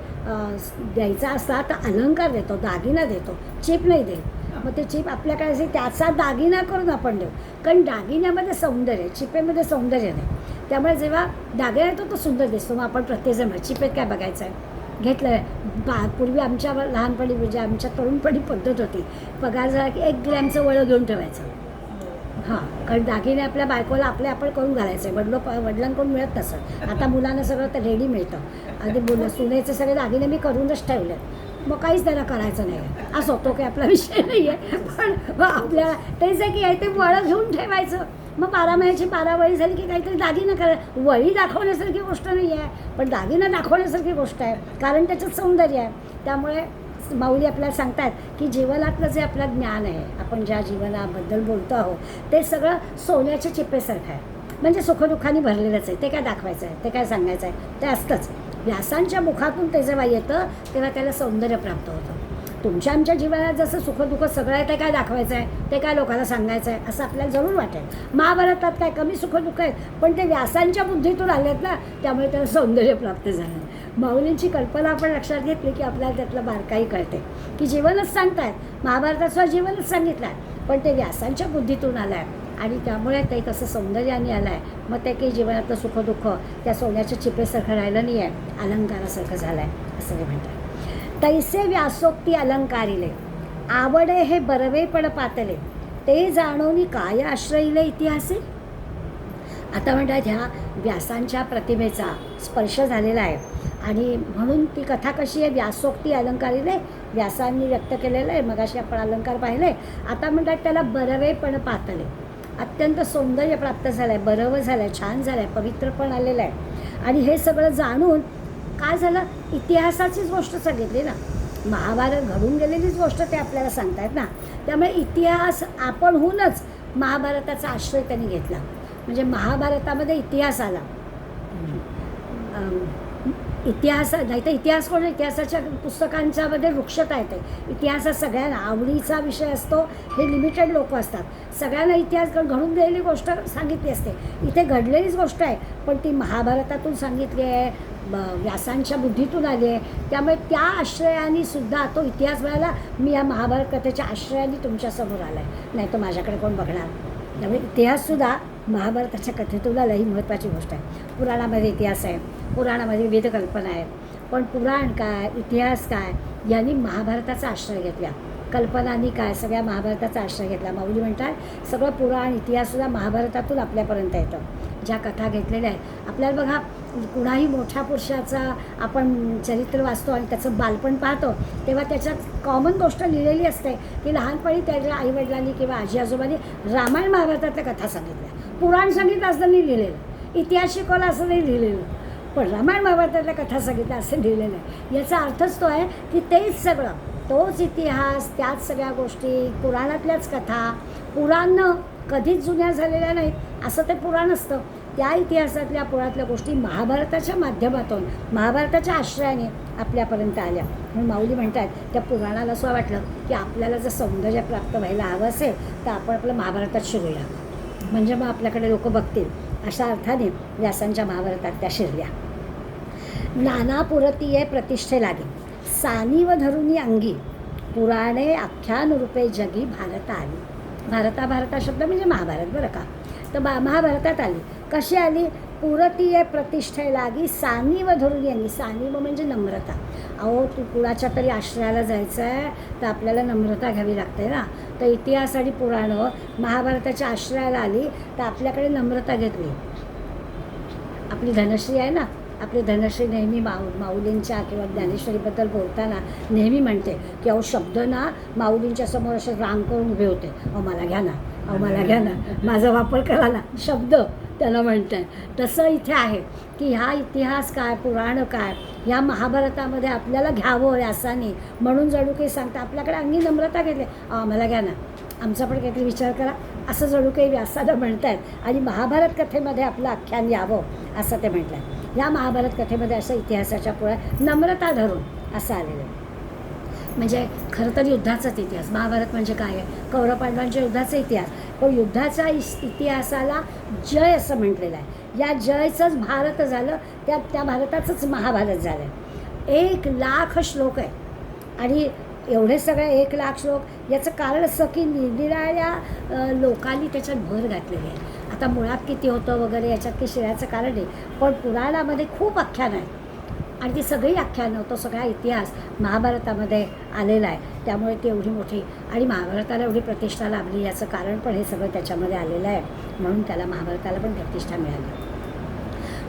द्यायचा असला तर अलंकार देतो, दागिना देतो, चिप नाही देत. मग ते चिप आपल्याकडे असेल त्याचा दागिना करून आपण देऊ, कारण दागिन्यामध्ये सौंदर्य आहे, चिपेमध्ये सौंदर्य नाही. त्यामुळे जेव्हा दागिना येतो तो सुंदर दिसतो. मग आपण प्रत्येकजण चिपेत काय बघायचं आहे, घेतलं आहे. पूर्वी आमच्या लहानपणी म्हणजे आमच्या तरुणपणी पद्धत होती, पगार झाला की 1 ग्रॅमचं वळं घेऊन ठेवायचं. हां, कारण दागिने आपल्या बायकोला आपण करून घालायचं आहे. वडिलांकडून मिळत नसतं. आता मुलांना सगळं तर रेडी मिळतं. आधी सुनेचे सगळे दागिने मी करूनच ठेवले, मग काहीच त्याला करायचं नाही आहे. असं होतो की आपला विषय नाही आहे, पण आपल्या तेच आहे की आहे ते वळं घेऊन ठेवायचं. मग 12 महिन्याची 12 वळी झाली की काहीतरी दागिना करायला. वळी दाखवण्यासारखी गोष्ट नाही आहे, पण दागिना दाखवण्यासारखी गोष्ट आहे, कारण त्याच्यात सौंदर्य आहे. त्यामुळे माऊली आपल्याला सांगतात की जीवनातलं जे आपलं ज्ञान आहे, आपण ज्या जीवनाबद्दल बोलतो आहोत, ते सगळं सोन्याच्या चिपेसारखं आहे. म्हणजे सुखदुःखाने भरलेलंच आहे. ते काय दाखवायचं आहे, ते काय सांगायचं आहे, ते असतंच. व्यासांच्या मुखातून ते जेव्हा येतं तेव्हा त्याला सौंदर्य प्राप्त होतं. तुमच्या आमच्या जीवनात जसं सुखदुःख सगळं आहे, ते काय दाखवायचं आहे, ते काय लोकांना सांगायचं आहे, असं आपल्याला जरूर वाटेल. महाभारतात काय कमी सुखदुःख आहेत, पण ते व्यासांच्या बुद्धीतून आलेत ना, त्यामुळे त्याला सौंदर्य प्राप्त झालं. माऊलींची कल्पना आपण लक्षात घेतली की आपल्याला त्यातलं बारकाई कळते की जीवनच सांगतायत. महाभारताचं जीवनच सांगितलं आहे, पण ते व्यासांच्या बुद्धीतून आलं आहे आणि त्यामुळे ते कसं सौंदर्याने आलं आहे. मग ते काही जीवनातलं सुखदुःख त्या सोन्याच्या चिपेसारखं राहिलं नाही आहे, अलंकारासारखं झालं आहे असं ते म्हणतात. तैसे व्यासोक्ती अलंकारिले आवडे हे बरवे पण पातले ते जाणवनी काय आश्रयिले इतिहासे. आता म्हणतात ह्या व्यासांच्या प्रतिमेचा स्पर्श झालेला आहे आणि म्हणून ती कथा कशी आहे, व्यासोक्ती अलंकारिले, व्यासांनी व्यक्त केलेलं आहे. मगाशी आपण अलंकार पाहिले. आता म्हणतात त्याला बरवे पण पातले, अत्यंत सौंदर्य प्राप्त झालं आहे, बरवं झालं आहे, छान झालं आहे, पवित्र पण आलेलं आहे. आणि हे सगळं जाणून काय झालं, इतिहासाचीच गोष्ट सांगितली ना, महाभारत घडून गेलेलीच गोष्ट ते आपल्याला सांगतायत ना. त्यामुळे इतिहास आपणहूनच महाभारताचा आश्रय त्यांनी घेतला. म्हणजे महाभारतामध्ये इतिहास आला, इतिहास नाही तर इतिहास कोण, इतिहासाच्या पुस्तकांच्यामध्ये वृक्षता येते. इतिहासात सगळ्यांना आवडीचा विषय असतो, हे लिमिटेड लोक असतात. सगळ्यांना इतिहास घडून गेलेली गोष्ट सांगितली असते. इथे घडलेलीच गोष्ट आहे, पण ती महाभारतातून सांगितली आहे, व्यासांच्या बुद्धीतून आली आहे. त्यामुळे त्या आश्रयाने सुद्धा तो इतिहास मिळाला. मी या महाभारत कथेच्या आश्रयाने तुमच्यासमोर आला आहे, नाही तर माझ्याकडे कोण बघणार. त्यामुळे इतिहाससुद्धा महाभारताच्या कथेतून आला, ही महत्त्वाची गोष्ट आहे. पुराणामध्ये इतिहास आहे, पुराणामध्ये विविध कल्पना आहेत, पण पुराण काय, इतिहास काय, यांनी महाभारताचा आश्रय घेतला. कल्पनांनी काय, सगळ्या महाभारताचा आश्रय घेतला. माऊली म्हणतात सगळं पुराण इतिहाससुद्धा महाभारतातून आपल्यापर्यंत येतं. ज्या कथा घेतलेल्या आहेत, आपल्याला बघा कुणाही मोठ्या पुरुषाचा आपण चरित्र वाचतो आणि त्याचं बालपण पाहतो, तेव्हा त्याच्यात कॉमन गोष्ट लिहिलेली असते की लहानपणी त्याच्या आईवडिलांनी किंवा आजी आजोबांनी रामायण महाभारतातल्या कथा सांगितल्या. पुराण सांगितलं असं नाही लिहिलेलं, इतिहास शिकवला असं नाही लिहिलेलं, पण रामायण महाभारतातल्या कथा सांगितल्या असं लिहिलेलं आहे. याचा अर्थच तो आहे की तेच सगळं, तोच इतिहास, त्याच सगळ्या गोष्टी, पुराणातल्याच कथा. पुराण कधीच जुन्या झालेल्या नाहीत असं ते पुराण असतं. त्या इतिहासातल्या पुराणातल्या गोष्टी महाभारताच्या माध्यमातून, महाभारताच्या आश्रयाने आपल्यापर्यंत आल्या. म्हणून माऊली म्हणतात त्या पुराणाला असं वाटलं की आपल्याला जर सौंदर्य प्राप्त व्हायला हवं असेल तर आपण आपलं महाभारतात शिरूया, म्हणजे मग आपल्याकडे लोक बघतील. अशा अर्थाने व्यासांच्या महाभारतात त्या शिरल्या. नाना पुरतीये प्रतिष्ठे लागे सानिव धरुनी अंगी पुराणे आख्यान रूपे जगी भारत आली. भारता शब्द म्हणजे महाभारत बरं का. तर महाभारतात आली. कशी आली, पुरतीये प्रतिष्ठे लागी सानिव धरुनी अंगी. सानिव म्हणजे नम्रता. अहो तू कुणाच्या तरी आश्रयाला जायचं आहे तर आपल्याला नम्रता घ्यावी लागते ना. तर इतिहास आणि पुराणं महाभारताच्या आश्रयाला आली तर आपल्याकडे नम्रता घेतली. आपली धनश्री आहे ना, आपली धनश्री नेहमी माऊलींच्या किंवा ज्ञानेश्वरीबद्दल बोलताना नेहमी म्हणते की अहो शब्द ना माऊलींच्या समोर असे रांग करून उभे होते, अहो मला घ्या ना, अहो मला घ्या ना, माझा वापर करा ना, शब्द त्याला म्हणत आहे. तसं इथे आहे की ह्या इतिहास काय, पुराण काय, ह्या महाभारतामध्ये आपल्याला घ्यावं व्यासाने, म्हणून जणू काही सांगता आपल्याकडे अंगी नम्रता घेतली. आम्हाला घ्या ना, आमचा पण काहीतरी विचार करा, असं जणू काही व्यासाला म्हणत आहेत आणि महाभारत कथेमध्ये आपलं आख्यान यावं असं ते म्हटलं आहे. ह्या महाभारत कथेमध्ये असं इतिहासाच्या पुढे नम्रता धरून असं आलेलं आहे. म्हणजे खरं तर युद्धाचाच इतिहास. महाभारत म्हणजे काय आहे? कौरव पांडवांच्या युद्धाचा इतिहास. पण युद्धाच्या इतिहासाला जय असं म्हटलेलं आहे. या जयचंच भारत झालं, त्या भारताचंच महाभारत झालं आहे. 1,00,000 श्लोक आहे आणि एवढे सगळे 1,00,000 श्लोक. याचं कारण असं की निरनिराळ्या लोकांनी त्याच्यात भर घातलेली आहे. आता मुळात किती होतं वगैरे याच्यात काही शिरायचं कारण नाही, पण पुराणामध्ये खूप आख्यान आहे आणि ती सगळी आख्यानं, तो सगळा इतिहास महाभारतामध्ये आलेला आहे. त्यामुळे ती एवढी मोठी आणि महाभारताला एवढी प्रतिष्ठा लाभली याचं कारण पण हे सगळं त्याच्यामध्ये आलेलं आहे. म्हणून त्याला महाभारताला पण प्रतिष्ठा मिळाली.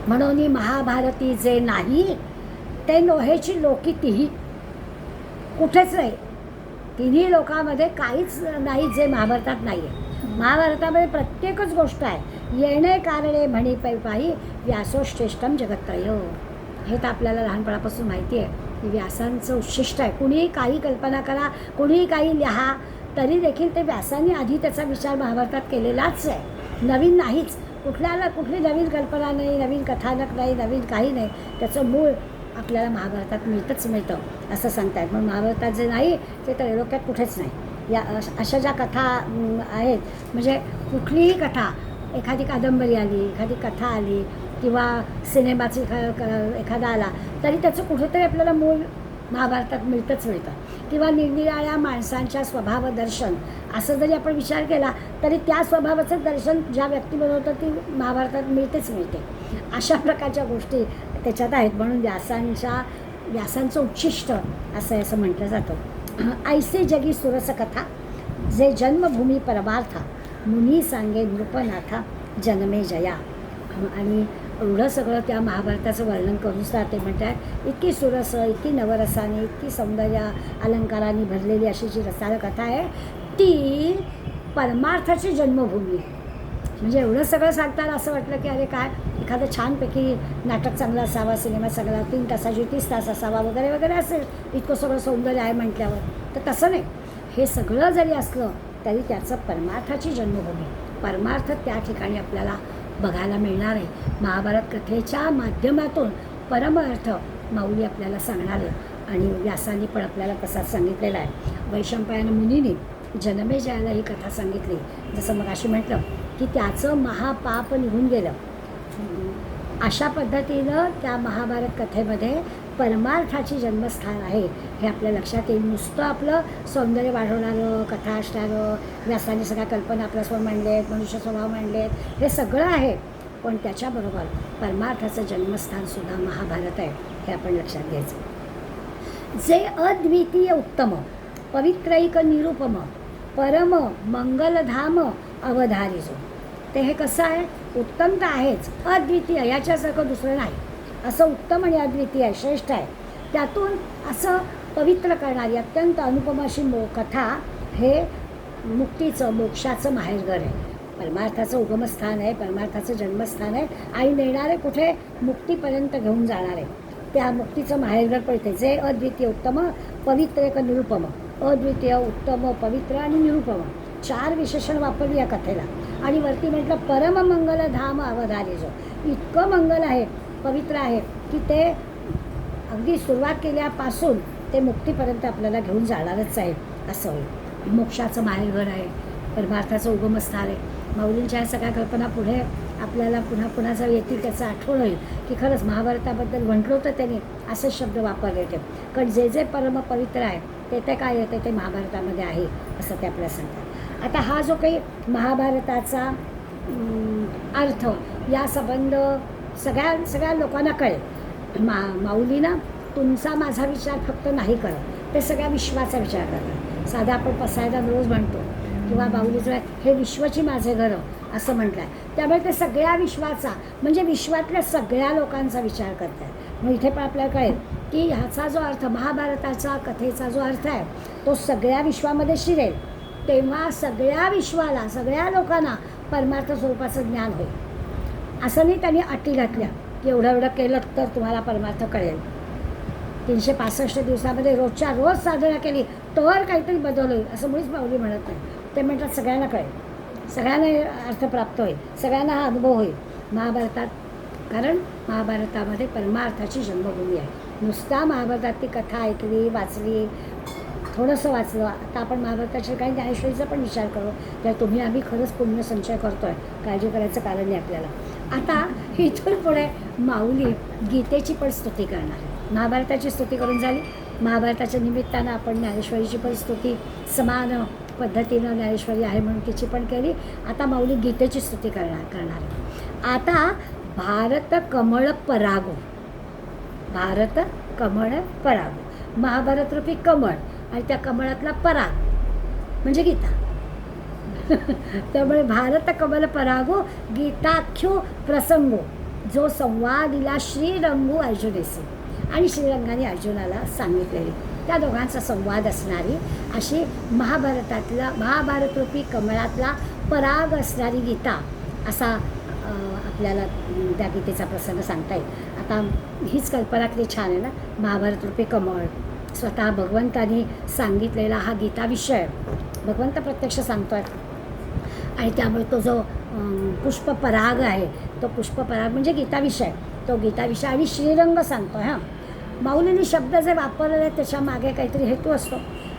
म्हणून महाभारती जे नाही ते नोहेची लोकी तीही. कुठेच नाही, तिन्ही लोकांमध्ये काहीच नाही जे महाभारतात नाही आहे. महाभारतामध्ये प्रत्येकच गोष्ट आहे. येणे कारणे म्हणी पायी व्यासोश्रेष्ठम जगत्त्रय. हे तर आपल्याला लहानपणापासून माहिती आहे की व्यासांचं उच्छिष्ट आहे. कुणीही काही कल्पना करा, कुणीही काही लिहा, तरी देखील ते व्यासांनी आधी त्याचा विचार महाभारतात केलेलाच आहे. नवीन नाहीच, कुठली नवीन कल्पना नाही, नवीन कथानक नाही, नवीन काही नाही. त्याचं मूळ आपल्याला महाभारतात मिळतं असं सांगतायत. म्हणून महाभारतात जे नाही ते त्रैलोक्यात कुठेच नाही. या अशा ज्या कथा आहेत, म्हणजे कुठलीही कथा, एखादी कादंबरी आली, एखादी कथा आली किंवा सिनेमाची एखादा आला, तरी त्याचं कुठेतरी आपल्याला मूळ महाभारतात मिळतं. किंवा निरनिराळ्या माणसांच्या स्वभाव दर्शन असं जरी आपण विचार केला तरी त्या स्वभावाचं दर्शन ज्या व्यक्ती बनवतात ती महाभारतात मिळते. अशा प्रकारच्या गोष्टी त्याच्यात आहेत. म्हणून व्यासांचं उच्छिष्ट असं म्हटलं जातं. ऐसे जगी सुरस कथा जे जन्मभूमी परमार्था मुनी सांगे नृपनाथा जन्मे जया. आणि एवढं सगळं त्या महाभारताचं वर्णन करून ते म्हणतात इतकी सुरस, इतकी नवरसाने, इतकी सौंदर्य अलंकाराने भरलेली अशी जी रसाळ कथा आहे ती परमार्थाची जन्मभूमी आहे. म्हणजे एवढं सगळं सांगताना असं वाटलं की अरे काय, एखादं छानपैकी नाटक चांगलं असावा, सिनेमा चांगला 3 तासाची 30 तास असावा वगैरे वगैरे असेल, इतकं सगळं सौंदर्य आहे म्हटल्यावर. तर तसं नाही, हे सगळं जरी असलं तरी त्याचं परमार्थाची जन्मभूमी, परमार्थ त्या ठिकाणी आपल्याला बघायला मिळणार आहे. महाभारत कथेच्या माध्यमातून परमार्थ माऊली आपल्याला सांगणार आहे आणि व्यासांनी पण आपल्याला तसाच सांगितलेला आहे. वैशंपायन मुनीने जनमेजयाला ही कथा सांगितली. जसं मग अशी म्हटलं की त्याचं महापाप निघून गेलं. अशा पद्धतीनं त्या महाभारत कथेमध्ये परमार्थाची जन्मस्थान आहे हे आपल्या लक्षात येईल. नुसतं आपलं सौंदर्य वाढवणारं, कथा असणारं, व्यासांनी सगळ्या कल्पना आपल्यासमोर मांडलेत, मनुष्य स्वभाव मांडलेत, हे सगळं आहे. पण त्याच्याबरोबर परमार्थाचं जन्मस्थानसुद्धा महाभारत आहे हे आपण लक्षात घ्यायचं. जे अद्वितीय उत्तम पवित्रैक निरुपम परम मंगलधाम अवधारिजो. ते हे कसं आहे? उत्तम तर आहेच, अद्वितीय, याच्यासारखं दुसरं नाही. असं उत्तम आणि अद्वितीय आहे, श्रेष्ठ आहे. त्यातून असं पवित्र करणारी अत्यंत अनुपम अशी कथा हे मुक्तीचं, मोक्षाचं माहेरघर आहे. परमार्थाचं उगमस्थान आहे, परमार्थाचं जन्मस्थान आहे आणि नेणारे कुठे मुक्तीपर्यंत घेऊन जाणार आहे. त्या मुक्तीचं माहेरघर पडते. जे अद्वितीय उत्तम पवित्र एक निरुपम. अद्वितीय, उत्तम, पवित्र आणि निरुपम 4 विशेषण वापरली या कथेला. आणि वरती म्हटलं परम मंगल धाम अवधारिजो. इतकं मंगल आहे, पवित्र आहे की ते अगदी सुरुवात केल्यापासून ते मुक्तीपर्यंत आपल्याला घेऊन जाणारच आहे असं होईल. मोक्षाचं माहेरघर आहे, परमार्थाचं उगमस्थान आहे. माऊलींच्या ह्या सगळ्या कल्पना पुढे आपल्याला पुन्हा पुन्हा जर येतील त्याचं आठवण होईल की खरंच महाभारताबद्दल म्हटलं होतं त्यांनी असे शब्द वापरले ते. कारण जे जे परम पवित्र आहे ते काय येते ते महाभारतामध्ये आहे असं ते आपल्याला सांगतात. आता हा जो काही महाभारताचा अर्थ या संबंध सगळ्या लोकांना कळेल. माऊलीना तुमचा माझा विचार फक्त नाही करत, ते सगळ्या विश्वाचा विचार करतात. साधा आपण पसायदा रोज म्हणतो किंवा माऊलीचं हे विश्वाची माझे घरं असं म्हटलं आहे. त्यामुळे ते सगळ्या विश्वाचा म्हणजे विश्वातल्या सगळ्या लोकांचा विचार करतात. मग इथे पण आपल्याला कळेल की ह्याचा जो अर्थ महाभारताचा कथेचा जो अर्थ आहे तो सगळ्या विश्वामध्ये शिरेल. तेव्हा सगळ्या विश्वाला, सगळ्या लोकांना परमार्थ स्वरूपाचं ज्ञान होईल. असं नाही त्यांनी अटी घातल्या की एवढं केलं तर तुम्हाला परमार्थ कळेल. 365 दिवसामध्ये रोजच्या रोज साधना केली तर काहीतरी बदल होईल असं मुळीच माऊली म्हणत नाही. ते म्हणतात सगळ्यांना कळेल, सगळ्यांना अर्थ प्राप्त होईल, सगळ्यांना हा अनुभव होईल महाभारतात. कारण महाभारतामध्ये परमार्थाची जन्मभूमी आहे. नुसता महाभारतातली कथा ऐकली, वाचली, थोडंसं वाचलं. आता आपण महाभारताच्या काही ज्ञानेश्वरीचा पण विचार करू तर तुम्ही आम्ही खरंच पुण्यसंचय करतो आहे, काळजी करायचं कारण नाही आपल्याला. आता इथून पुढे माऊली गीतेची पण स्तुती करणार आहे. महाभारताची स्तुती करून झाली, महाभारताच्या निमित्तानं आपण ज्ञानेश्वरीची पण स्तुती समान पद्धतीनं ज्ञानेश्वरी आहे म्हणून तिची पण केली. आता माऊली गीतेची स्तुती करणार आहे. आता भारत कमळ परागो, भारत कमळ परागो, महाभारत रूपी कमळ आणि त्या कमळातला पराग म्हणजे गीता. त्यामुळे भारत कमल परागो गीताख्यो प्रसंगो जो संवादिला श्रीरंगू अर्जुनेसी. आणि श्रीरंगाने अर्जुनाला सांगितलेली त्या दोघांचा संवाद असणारी अशी महाभारत रूपी कमळातला पराग असणारी गीता असा आपल्याला त्या गीतेचा प्रसंग सांगता येईल. आता हीच कल्पना किती छान आहे ना. महाभारत रूपी कमळ स्वतः भगवंतानी सांगितलेला हा गीता विषय भगवंत प्रत्यक्ष सांगतो आहे. आणि त्यामुळे तो जो पुष्पपराग आहे तो पुष्पपराग म्हणजे गीता विषय, तो गीता विषय आणि श्रीरंग सांगतो आहे. माऊलींनी शब्द जे वापरलेले त्याच्या मागे काहीतरी हेतू असतो.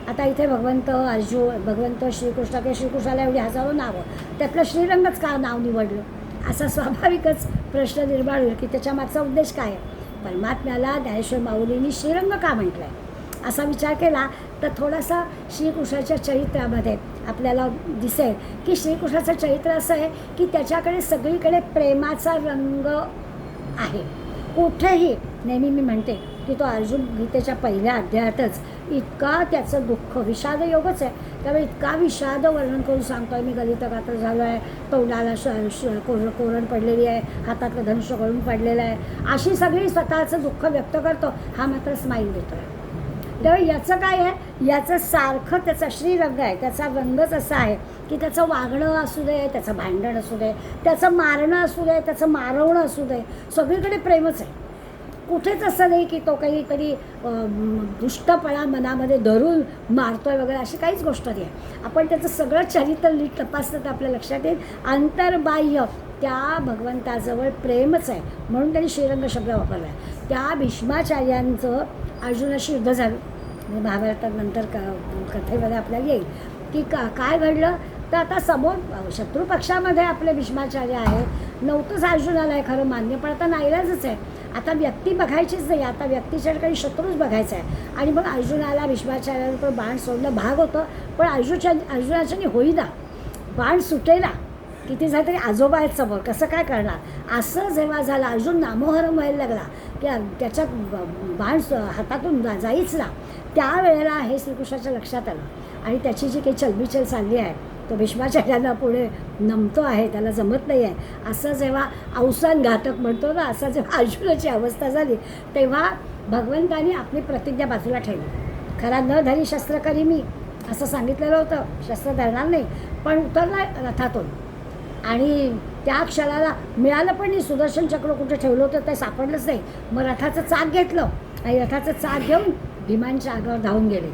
आता इथे भगवंत अर्जुन, भगवंत श्रीकृष्ण किंवा श्रीकृष्णाला एवढी हजारो नावं, त्यातलं श्रीरंगच का नाव निवडलं असा स्वाभाविकच प्रश्न निर्माण होईल की त्याच्या मागचा उद्देश काय आहे. परमात्म्याला ज्ञानेश्वर माऊलींनी श्रीरंग का म्हटलं आहे असा विचार केला तर थोडासा श्रीकृष्णाच्या चरित्रामध्ये आपल्याला दिसेल की श्रीकृष्णाचं चरित्र असं आहे की त्याच्याकडे सगळीकडे प्रेमाचा रंग आहे. कुठेही नेहमी मी म्हणते की तो अर्जुन गीतेच्या पहिल्या अध्यायातच इतका त्याचं दुःख, विषाद योगच आहे, त्यामुळे इतका विषाद वर्णन करून सांगतो आहे. मी गलितगात्र झालो आहे, तोंडाला कोरण पडलेली आहे, हातातलं धनुष्य गळून पडलेलं आहे, अशी सगळी स्वतःचं दुःख व्यक्त करतो. हा मात्र स्माईल देतो आहे. त्यामुळे याचं काय आहे, याचं सारखं त्याचा श्रीरंग आहे, त्याचा रंगच असा आहे की त्याचं वागणं असू दे, त्याचं भांडण असू दे, त्याचं मारणं असू दे, त्याचं मारवणं असू दे, सगळीकडे प्रेमच आहे. कुठेच असं नाही की तो काहीतरी दुष्टपणा मनामध्ये धरून मारतोय वगैरे अशी काहीच गोष्ट नाही आहे. आपण त्याचं सगळं चरित्र नीट तपासलं तर आपल्या लक्षात येईल अंतर्बाह्य त्या भगवंताजवळ प्रेमच आहे. म्हणून त्यांनी श्रीरंग शब्द वापरला आहे. त्या भीष्माचार्यांचं अर्जुनाशी युद्ध झालं म्हणजे महाभारतात नंतर कथेमध्ये आपल्याला येईल की काय घडलं. तर आता समोर शत्रू पक्षामध्ये आपले भीष्माचार्य आहेत, नव्हतंच अर्जुनाला आहे खरं मान्य, पण आता नाईलाजच आहे. आता व्यक्ती बघायचीच नाही, आता व्यक्तीच्या ठिकाणी शत्रूच बघायचा आहे. आणि मग अर्जुनाला भीष्माचार्यावर बाण सोडणं भाग होतं, पण अर्जुनाच्याने होईना, बाण सुटेना. किती झालं तरी आजोबा आहेत समोर, कसं काय करणार. असं जेव्हा झालं अर्जुन नामोहरम व्हायला लागला की त्याच्यात बाण हातातून जाईच ना, त्यावेळेला हे श्रीकृष्णाच्या लक्षात आलं आणि त्याची जी काही चलबिचल चालली आहे तो भीष्माचार्यांना पुढे नमतो आहे, त्याला जमत नाही आहे. असं जेव्हा अवसान घातक म्हणतो ना, असं जेव्हा अर्जुनाची अवस्था झाली तेव्हा भगवंतानी आपली प्रतिज्ञा बाजूला ठेवली. खरा न धरी शस्त्र करी मी असं सांगितलेलं होतं, शस्त्र धरणार नाही, पण उतरला रथातून आणि त्या क्षणाला मिळालं पण नाही. सुदर्शन चक्र कुठे ठेवलं होतं ते सापडलंच नाही. मग रथाचं चाक घेतलं आणि रथाचं चाक घेऊन भीमांच्या अंगावर धावून गेले.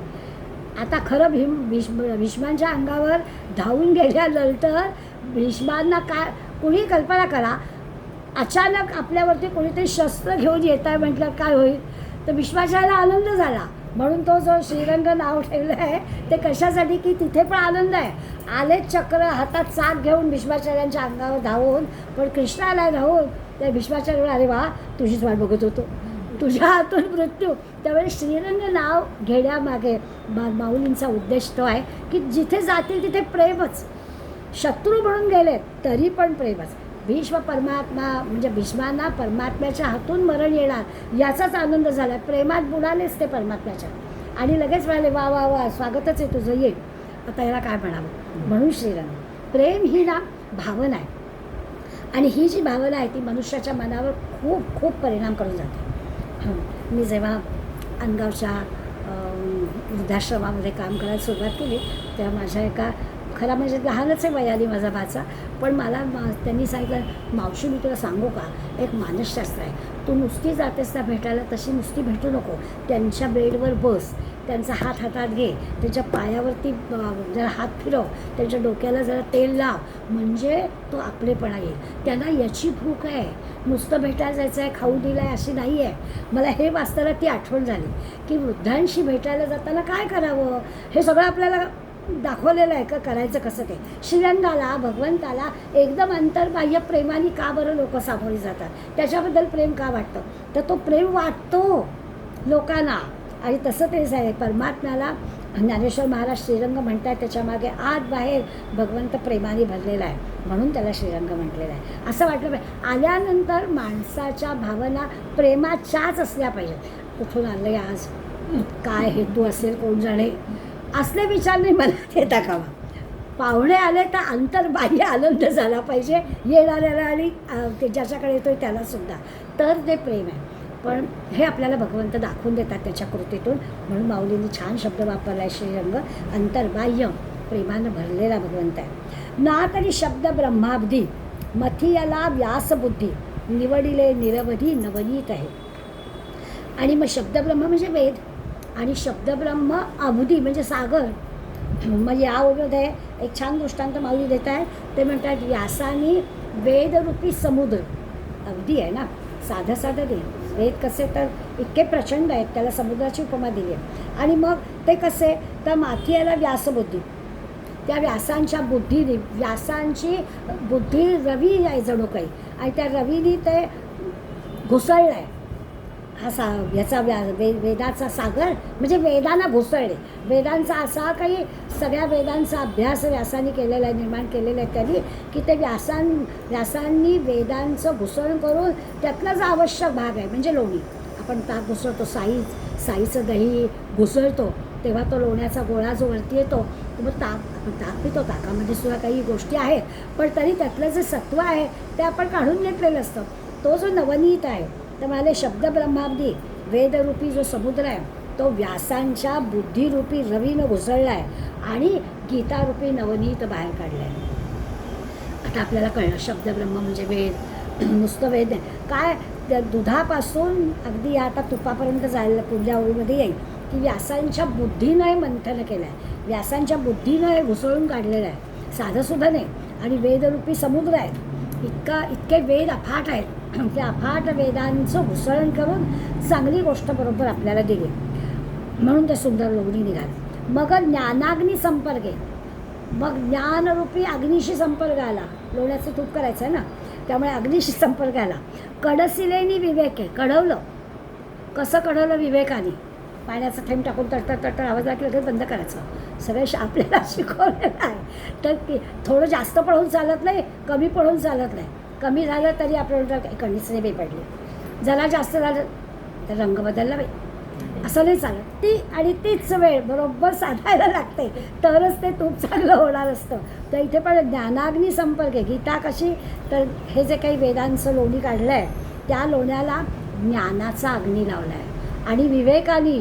आता खरं भीष्मांच्या अंगावर धावून गेल्यानंतर भीष्मांना काय, कुणी कल्पना करा, अचानक आपल्यावरती कोणीतरी शस्त्र घेऊन येत आहे म्हटलं काय होईल. तर भीष्माचार्याला आनंद झाला. म्हणून तो जो श्रीरंग नाव ठेवलं आहे ते कशासाठी की तिथे पण आनंद आहे. आले चक्र हातात चाक घेऊन भीष्माचार्यांच्या अंगावर धावून, पण कृष्णाला धावून त्या भीष्माचार्याला अरे वा तुझीच वाट बघत होतो, तुझ्या हातून मृत्यू. त्यावेळी श्रीरंग नाव घेण्यामागे माऊलींचा उद्देश तो आहे की जिथे जातील तिथे प्रेमच. शत्रू म्हणून गेले तरी पण प्रेमच. भीष्म परमात्मा म्हणजे भीष्मांना परमात्म्याच्या हातून मरण येणार याचाच आनंद झाला. प्रेमात बुडालेच ते परमात्म्याच्या आणि लगेच म्हणाले वा वा वा स्वागतच आहे तुझं, ये. आता याला काय म्हणावं. म्हणून श्रीरंग प्रेम ही ना भावना आहे आणि ही जी भावना आहे ती मनुष्याच्या मनावर खूप खूप परिणाम करून जाते. मी जेव्हा अनगावच्या वृद्धाश्रमामध्ये काम करायला सुरुवात केली तेव्हा माझ्या एका खरा म्हणजे लहानच आहे वयाने माझा भाचा, पण मला त्यांनी सांगितलं, मावशी मी तुला सांगू का, एक मानसशास्त्र आहे, तू नुसती जातेस ना भेटायला, तशी नुसती भेटू नको, त्यांच्या बेडवर बस, त्यांचा हात हातात घे, त्यांच्या पायावरती जरा हात फिरव, त्यांच्या डोक्याला जरा तेल लाव, म्हणजे तो आपलेपणा येईल. त्यांना याची भूक आहे, नुसतं भेटायला जायचं आहे, खाऊ दिलं आहे अशी नाही आहे. मला हे वाचताना ती आठवण झाली की वृद्धांशी भेटायला जाताना काय करावं, हे सगळं आपल्याला दाखवलेलं आहे का, करायचं कसं ते. श्रीरंगाला, भगवंताला एकदम अंतर्बाह्य प्रेमाने का बरं लोक सामोरी जातात, त्याच्याबद्दल प्रेम का वाटतं, तर तो प्रेम वाटतो लोकांना. आणि तसं तेच आहे परमात्म्याला. ज्ञानेश्वर महाराज श्रीरंग म्हणतात, त्याच्यामागे आत बाहेर भगवंत प्रेमाने भरलेला आहे, म्हणून त्याला श्रीरंग म्हटलेलं आहे. असं वाटलं पाहिजे, आल्यानंतर माणसाच्या भावना प्रेमाच्याच असल्या पाहिजेत. कुठून आले आज, काय हेतू असेल, कोण जाणे, असले विचार नाही मनात येता कामा. पाहुणे आले तर अंतर्बाह्य आनंद झाला पाहिजे येणाऱ्याला आणि ते ज्याच्याकडे येतोय त्यालासुद्धा, तर ते प्रेम आहे. पण हे आपल्याला भगवंत दाखवून देतात त्याच्या कृतीतून. म्हणून माऊलींनी छान शब्द वापरला आहे, श्रीरंग अंतर्बाह्य प्रेमानं भरलेला भगवंत आहे. ना तरी शब्द ब्रह्माब्धी मथियाला व्यासबुद्धी निवडिले निरवधी नवनीत आहे. आणि मग शब्दब्रह्म म्हणजे वेद, आणि शब्दब्रह्म अबुधी म्हणजे सागर. मग यामध्ये एक छान दृष्टांत माऊली देत आहे. ते म्हणतात, व्यासानी वेदरूपी समुद्र, अगदी आहे ना, साधं साधं दे, वेद कसे तर इतके प्रचंड आहेत, त्याला समुद्राची उपमा दिली आहे. आणि मग ते कसे तर माथियाला व्यासबुद्धी, त्या व्यासांच्या बुद्धीने, व्यासांची बुद्धी रवी आहे जणू काही, आणि त्या रवीने ते घुसळलं आहे. हा ह्याचा वेदाचा सागर म्हणजे वेदांना घुसळले. वेदांचा असा काही सगळ्या वेदांचा अभ्यास व्यासांनी केलेला आहे, निर्माण केलेलं आहे त्यांनी, की ते व्यासांनी वेदांचं घुसळण करून त्यातलाच आवश्यक भाग आहे म्हणजे लोणी. आपण ताक घुसळतो, साईचं दही घुसळतो, तेव्हा तो लोण्याचा गोळा जो वरती येतो, मग आपण ताक पितो, ताकामध्ये सुद्धा काही गोष्टी आहेत, पण तरी त्यातलं जे सत्व आहे ते आपण काढून घेतलेलं असतं. तो जो नवनीत आहे, तर मला शब्द ब्रह्माब्दी वेदरूपी जो समुद्र आहे, तो व्यासांच्या बुद्धिरूपी रवीनं घुसळला आहे आणि गीतारूपी नवनीत बाहेर काढलं आहे. आता आपल्याला कळलं शब्दब्रह्म म्हणजे वेद, नुसतं वेद नाही काय, त्या दुधापासून अगदी आता तुपापर्यंत जायला पुढल्या ओळीमध्ये येईल की व्यासांच्या बुद्धीनं मंथन केलं आहे, व्यासांच्या बुद्धीनं घुसळून काढलेलं आहे, साधंसुद्धा नाही. आणि वेदरूपी समुद्र आहे, इतके वेद अफाट आहेत, त्या अफाट वेदांचं घुसळण करून चांगली गोष्ट बरोबर आपल्याला दिली, म्हणून ते सुंदर लोणी निघाले. मग ज्ञानाग्नी संपर्क आहे, मग ज्ञानरूपी अग्नीशी संपर्क आला. लोण्याचं तूप करायचं आहे ना, त्यामुळे अग्नीशी संपर्क आला. कडसिलेनी विवेक आहे, कढवलं. कसं कढवलं विवेकाने, पाण्याचा थेंब टाकून तडतड आवाज लागला की बंद करायचं. सगळे आपल्याला शिकवलेलं आहे. तर थोडं जास्त पळून चालत नाही, कमी पळून चालत नाही. कमी झालं तरी आपल्याला कणीच नाही पडली, जरा जास्त झालं तर रंग बदलला बाई, असं नाही चालत. आणि तीच वेळ बरोबर साधायला लागते, तरच ते तूप चांगलं होणार असतं. तर इथे पण ज्ञानाग्नी संपर्क आहे. गीता कशी, तर हे जे काही वेदांचं लोणी काढलं आहे, त्या लोण्याला ज्ञानाचा अग्नी लावला आहे, आणि विवेकाने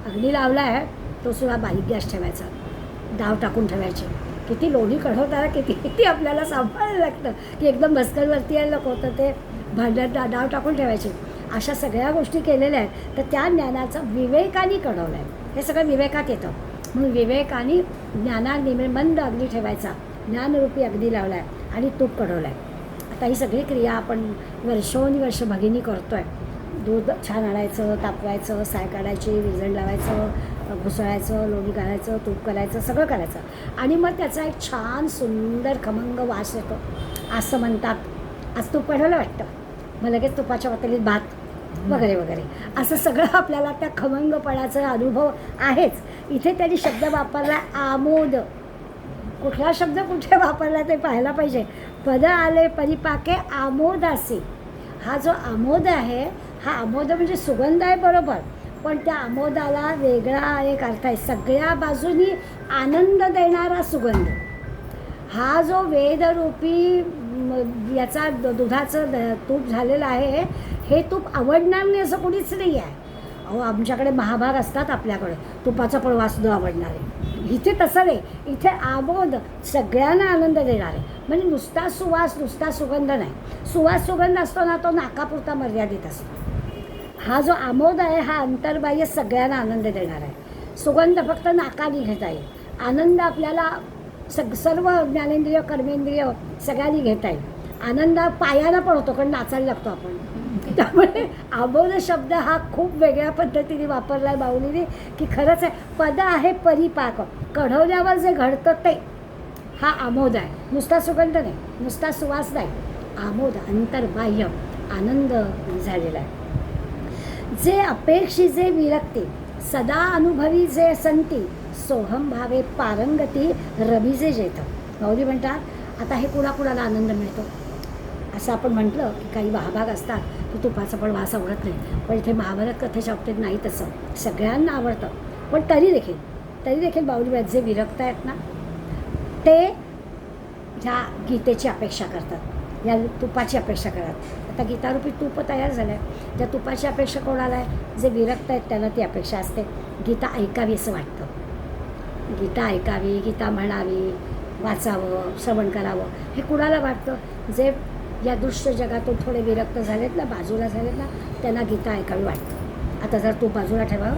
अग्नी लावला आहे. तो सुद्धा बारीक गॅस ठेवायचा, डाव टाकून ठेवायचे. किती लोणी कढवताना किती आपल्याला सांभाळायला लागतं की एकदम भस्करवरती यायला नको, तर ते भांड्यात डाव टाकून ठेवायचे. अशा सगळ्या गोष्टी केलेल्या आहेत. तर त्या ज्ञानाचा विवेकाने कढवलं आहे, हे सगळं विवेकात येतं. म्हणून विवेकाने ज्ञानाने मंद अग्नी ठेवायचा, ज्ञानरूपी अग्नी लावला आहे आणि तूप कढवलं आहे. आता ही सगळी क्रिया आपण वर्षोनुवर्ष भगिनी करतो आहे. दूध छान आणायचं, तापवायचं, साय काढायची, विरजण लावायचं, घुसळायचं, लोणी घालायचं, तूप करायचं, सगळं करायचं. आणि मग त्याचा एक छान सुंदर खमंग वास येतो. असं म्हणतात, आज तूप कढवलं वाटतं, मग लगेच तुपाच्या पातेलीत भात वगैरे वगैरे, असं सगळं आपल्याला त्या खमंगपणाचा अनुभव आहेच. इथे त्यांनी शब्द वापरला आमोद. कुठला शब्द कुठे वापरला ते पाहायला पाहिजे. पद आले परिपाके आमोदासी. हा जो आमोद आहे, हा आमोद म्हणजे सुगंध आहे बरोबर, पण त्या आमोदाला वेगळा एक अर्थ आहे, सगळ्या बाजूनी आनंद देणारा सुगंध. हा जो वेदरूपी याचा दुधाचं तूप झालेलं आहे, हे तूप आवडणार नाही असं कोणीच नाही आहे. अहो, आमच्याकडे महाभाग असतात, आपल्याकडे तुपाचा पण वास न आवडणारे इथे तसं नाही, इथे आमोद सगळ्यांना आनंद देणार आहे. म्हणजे नुसता सुवास, नुसता सुगंध नाही. सुवास सुगंध असतो ना, तो नाकापुरता मर्यादित असतो. हा जो आमोद आहे हा अंतर्बाह्य सगळ्यांना आनंद देणार आहे. सुगंध फक्त नाकाने घेता येईल. आनंद आपल्याला सर्व ज्ञानेंद्रिय कर्मेंद्रिय सगळ्यांनी घेता येईल. आनंद पायाला पण होतो, कारण नाचायला लागतो आपण. त्यामुळे आमोद शब्द हा खूप वेगळ्या पद्धतीने वापरला आहे माऊलीने, की खरंच आहे. पद आहे परिपाक, कढवल्यावर जे घडतं ते हा आमोद आहे. नुसता सुगंध नाही, नुसता सुवास नाही, आमोद अंतर्बाह्य आनंद झालेला आहे. जे अपेक्षी जे विरक्ती सदा अनुभवी जे संती सोहम भावे पारंगती रवी जे जेतं. माऊली म्हणतात आता हे कुणाकुणाला आनंद मिळतो. असं आपण म्हटलं की काही वाहभाग असतात की तुपाचा पण वास आवडत नाही, पण इथे महाभारत कथेच्या बाबतीत नाही तसं. सगळ्यांना आवडतं. पण तरी देखील माऊली जे विरक्त आहेत ना, ते ह्या गीतेची अपेक्षा करतात, या तुपाची अपेक्षा करतात. आता गीतारूपी तूप तयार झालं आहे. त्या तुपाची अपेक्षा कोणाला आहे? जे विरक्त आहेत त्यांना ती अपेक्षा असते. गीता ऐकावी असं वाटतं. गीता ऐकावी, गीता म्हणावी, वाचावं, श्रवण करावं हे कुणाला वाटतं? जे या दृश्य जगातून थोडे विरक्त झालेत ना, बाजूला झालेत ना, त्यांना गीता ऐकावी वाटतं. आता जर तूप बाजूला ठेवावं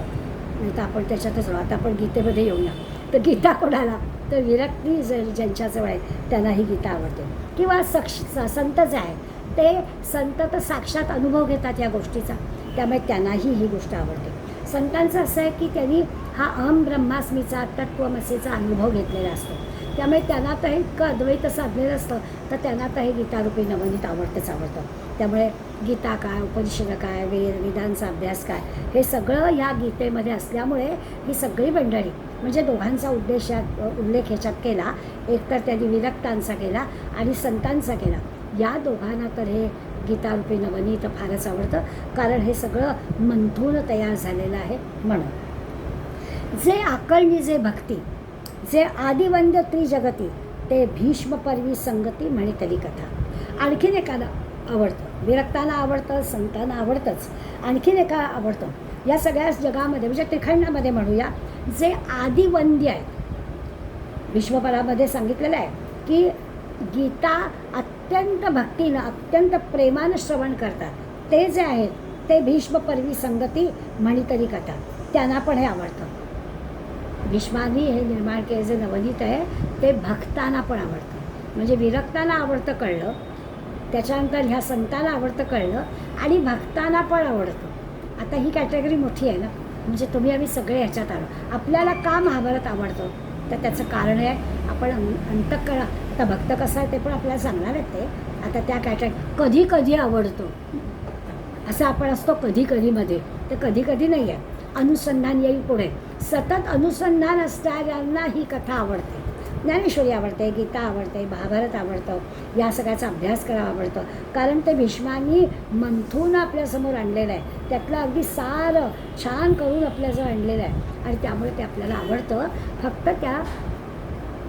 नाही तर आपण त्याच्यातच राहू. आता आपण गीतेमध्ये येऊया. तर गीता कोणाला? तर विरक्ती ज्यांच्याजवळ आहे त्यांना ही गीता आवडते. किंवा संत जे आहे ते संत तर साक्षात अनुभव घेतात या गोष्टीचा, त्यामुळे त्यांनाही ही गोष्ट आवडते. संतांचं असं आहे की त्यांनी हा अहम ब्रह्मास्मीचा तत्त्वमसीचा अनुभव घेतलेला असतो. त्यामुळे त्यांना तर हे इतकं अद्वैत साधलेलं असतं, तर त्यांना तर हे गीतारूपी नवनीत आवडतं. त्यामुळे गीता काय, उपनिषद काय, वेदांचा अभ्यास काय, हे सगळं ह्या गीतेमध्ये असल्यामुळे ही सगळी मंडळी म्हणजे दोघांचा उल्लेख ह्याच्यात केला. एक तर त्यांनी विरक्तांचा केला आणि संतांचा केला. या दोघांना तर हे गीतारूपी नवनीत फारच आवडतं, कारण हे सगळं मंथून तयार झालेलं आहे. म्हणून जे आकर्णी जे भक्ती जे आदिवंद्य त्रिजगती ते भीष्मपर्वी संगती म्हणितली कथा. आणखीन एकाला आवडतं, विरक्तांना आवडतं, संतांना आवडतंच. आणखीन एका आवडतं या सगळ्या जगामध्ये म्हणजे त्रिखंडामध्ये म्हणूया, जे आदिवंद्य आहेत. भीष्मपरामध्ये सांगितलेलं आहे की गीता अत्यंत भक्तीनं अत्यंत प्रेमानं श्रवण करतात ते जे आहेत ते भीष्मपर्वी संगती म्हणितली कथा, त्यांना पण हे आवडतं. भीष्मानी हे निर्माण केले जे नवनीत आहे ते भक्तांना पण आवडतं. म्हणजे विरक्तांना आवडतं कळलं, त्याच्यानंतर ह्या संतांना आवडतं कळलं, आणि भक्तांना पण आवडतं. आता ही कॅटेगरी मोठी आहे ना, म्हणजे तुम्ही आम्ही सगळे ह्याच्यात आलो. आपल्याला का महाभारत आवडतं तर त्याचं कारण आहे आपण अंतःकरण. आता भक्त कसं आहे ते पण आपल्याला सांगणार आहेत ते. आता त्या कॅटेगरी कधी कधी आवडतो असं आपण असतो कधी कधीमध्ये, ते कधी कधी नाही आहे. अनुसंधान येईल पुढे. सतत अनुसंधान असणाऱ्यांना ही कथा आवडते. ज्ञानेश्वरी आवडते, गीता आवडते, महाभारत आवडतं, या सगळ्याचा अभ्यास करावा आवडतं. कारण ते भीष्मांनी मंथून आपल्यासमोर आणलेलं आहे, त्यातलं अगदी सारं छान करून आपल्याजवळ आणलेलं आहे, आणि त्यामुळे ते आपल्याला आवडतं. फक्त त्या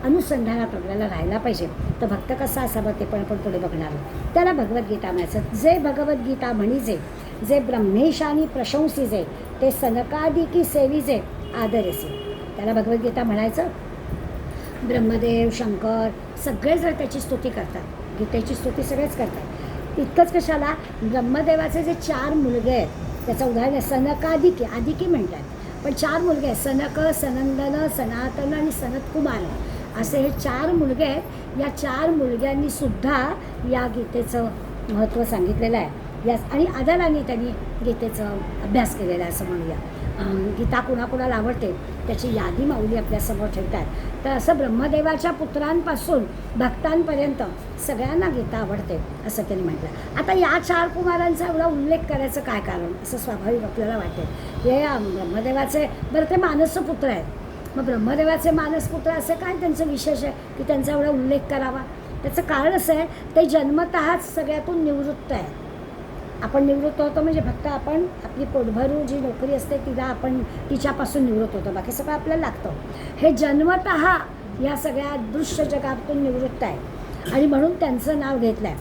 अनुसंधानात आपल्याला राहायला पाहिजे. तर भक्त कसा असावा ते पण आपण पुढे बघणार आहोत. त्याला भगवद्गीता म्हणायचं. जे भगवद्गीता म्हणीजे जे ब्रह्मेशानी प्रशंसीजे ते सनकादिकी सेविजे आदरेसे, त्याला भगवद्गीता म्हणायचं. ब्रह्मदेव शंकर सगळे जर त्याची स्तुती करतात, गीतेची स्तुती सगळेच करतात. इतकंच कशाला, ब्रह्मदेवाचे जे 4 मुलगे आहेत त्याचं उदाहरण आहे. सनकादिकी, आदिकी म्हणतात, पण 4 मुलगे आहेत. सनक, सनंदन, सनातन आणि सनतकुमार असे हे 4 मुलगे आहेत. या 4 मुलग्यांनी सुद्धा या गीतेचं महत्त्व सांगितलेलं आहे. या आणि आदराने त्यांनी गीतेचं अभ्यास केलेला आहे असं म्हणूया. गीता कुणाकुणाला आवडते त्याची यादी माऊली आपल्यासमोर ठेवतात. तर असं ब्रह्मदेवाच्या पुत्रांपासून भक्तांपर्यंत सगळ्यांना गीता आवडते असं त्यांनी म्हटलं. आता या 4 कुमारांचा एवढा उल्लेख करायचं काय कारण असं स्वाभाविक आपल्याला वाटेल. हे ब्रह्मदेवाचे बरं ते मानसपुत्र आहेत. मग ब्रह्मदेवाचे मानसपुत्र असे काय त्यांचं विशेष आहे की त्यांचा एवढा उल्लेख करावा? त्याचं कारण असं आहे, ते जन्मतःच सगळ्यातून निवृत्त आहे. आपण निवृत्त होतो म्हणजे फक्त आपण आपली पोटभरू जी नोकरी असते आपण तिच्यापासून निवृत्त होतो, बाकी सगळं आपल्याला लागतं. हे जन्मतः या सगळ्या दृश्य जगातून निवृत्त आहे आणि म्हणून त्यांचं नाव घेतलं आहे.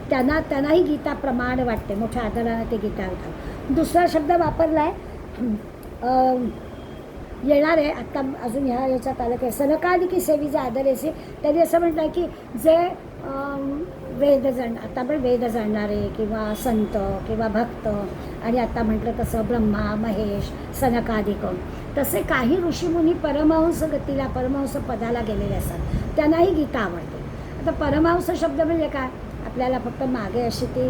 त्यांनाही गीता प्रमाण वाटते, मोठ्या आदराने ते गीता होतात. दुसरा शब्द वापरला आहे येणार आहे आत्ता अजून याच्यात आलं की सनकादिकी सेवी जे आदरेसे, त्यांनी असं म्हटलं की जे वेद आता आपण वेद जाणणारे किंवा संत किंवा भक्त, आणि आता म्हटलं तसं ब्रह्मा महेश सनकादिक, तसे काही ऋषीमुनी परमहंस गतीला परमहंस पदाला गेलेले असतात, त्यांनाही गीता आवडते. आता परमहंस शब्द म्हणजे काय, आपल्याला फक्त मागे अशी ती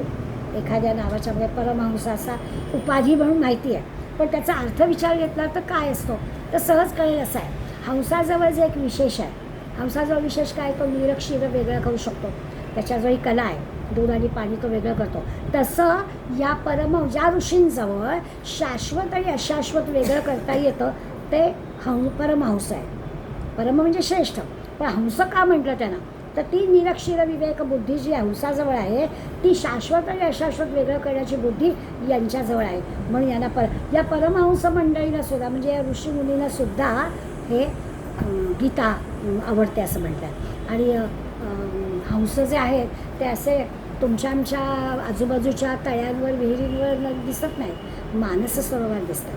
एखाद्या नावाच्या म्हणजे परमहंस असा उपाधी म्हणून माहिती आहे, पण त्याचा अर्थ विचार घेतला तर काय असतो तर सहज कळेल असा आहे. हंसाजवळ जे एक विशेष आहे, हंसाजवळ विशेष काय, तो निरक्षीर वेगळं करू शकतो, त्याच्याजवळ ही कला आहे, दूध आणि पाणी तो वेगळं करतो. तसं या ज्या ऋषींजवळ शाश्वत आणि अशाश्वत वेगळं करता येतं ते परमहंस आहे. परम म्हणजे श्रेष्ठ, पण हंस का म्हटलं त्यांना, तर ती निरक्षीर विवेक बुद्धी जी हंसाजवळ आहे ती शाश्वत आणि अशाश्वत वेगळं करण्याची बुद्धी यांच्याजवळ आहे. म्हणून यांना या परमहंस मंडळींना सुद्धा म्हणजे या ऋषीमुनींना सुद्धा हे गीता आवडते असं म्हटलं. आणि हंस जे आहेत ते असे तुमच्या आमच्या आजूबाजूच्या तळ्यांवर विहिरींवर दिसत नाहीत, मानस सरोवर दिसतात.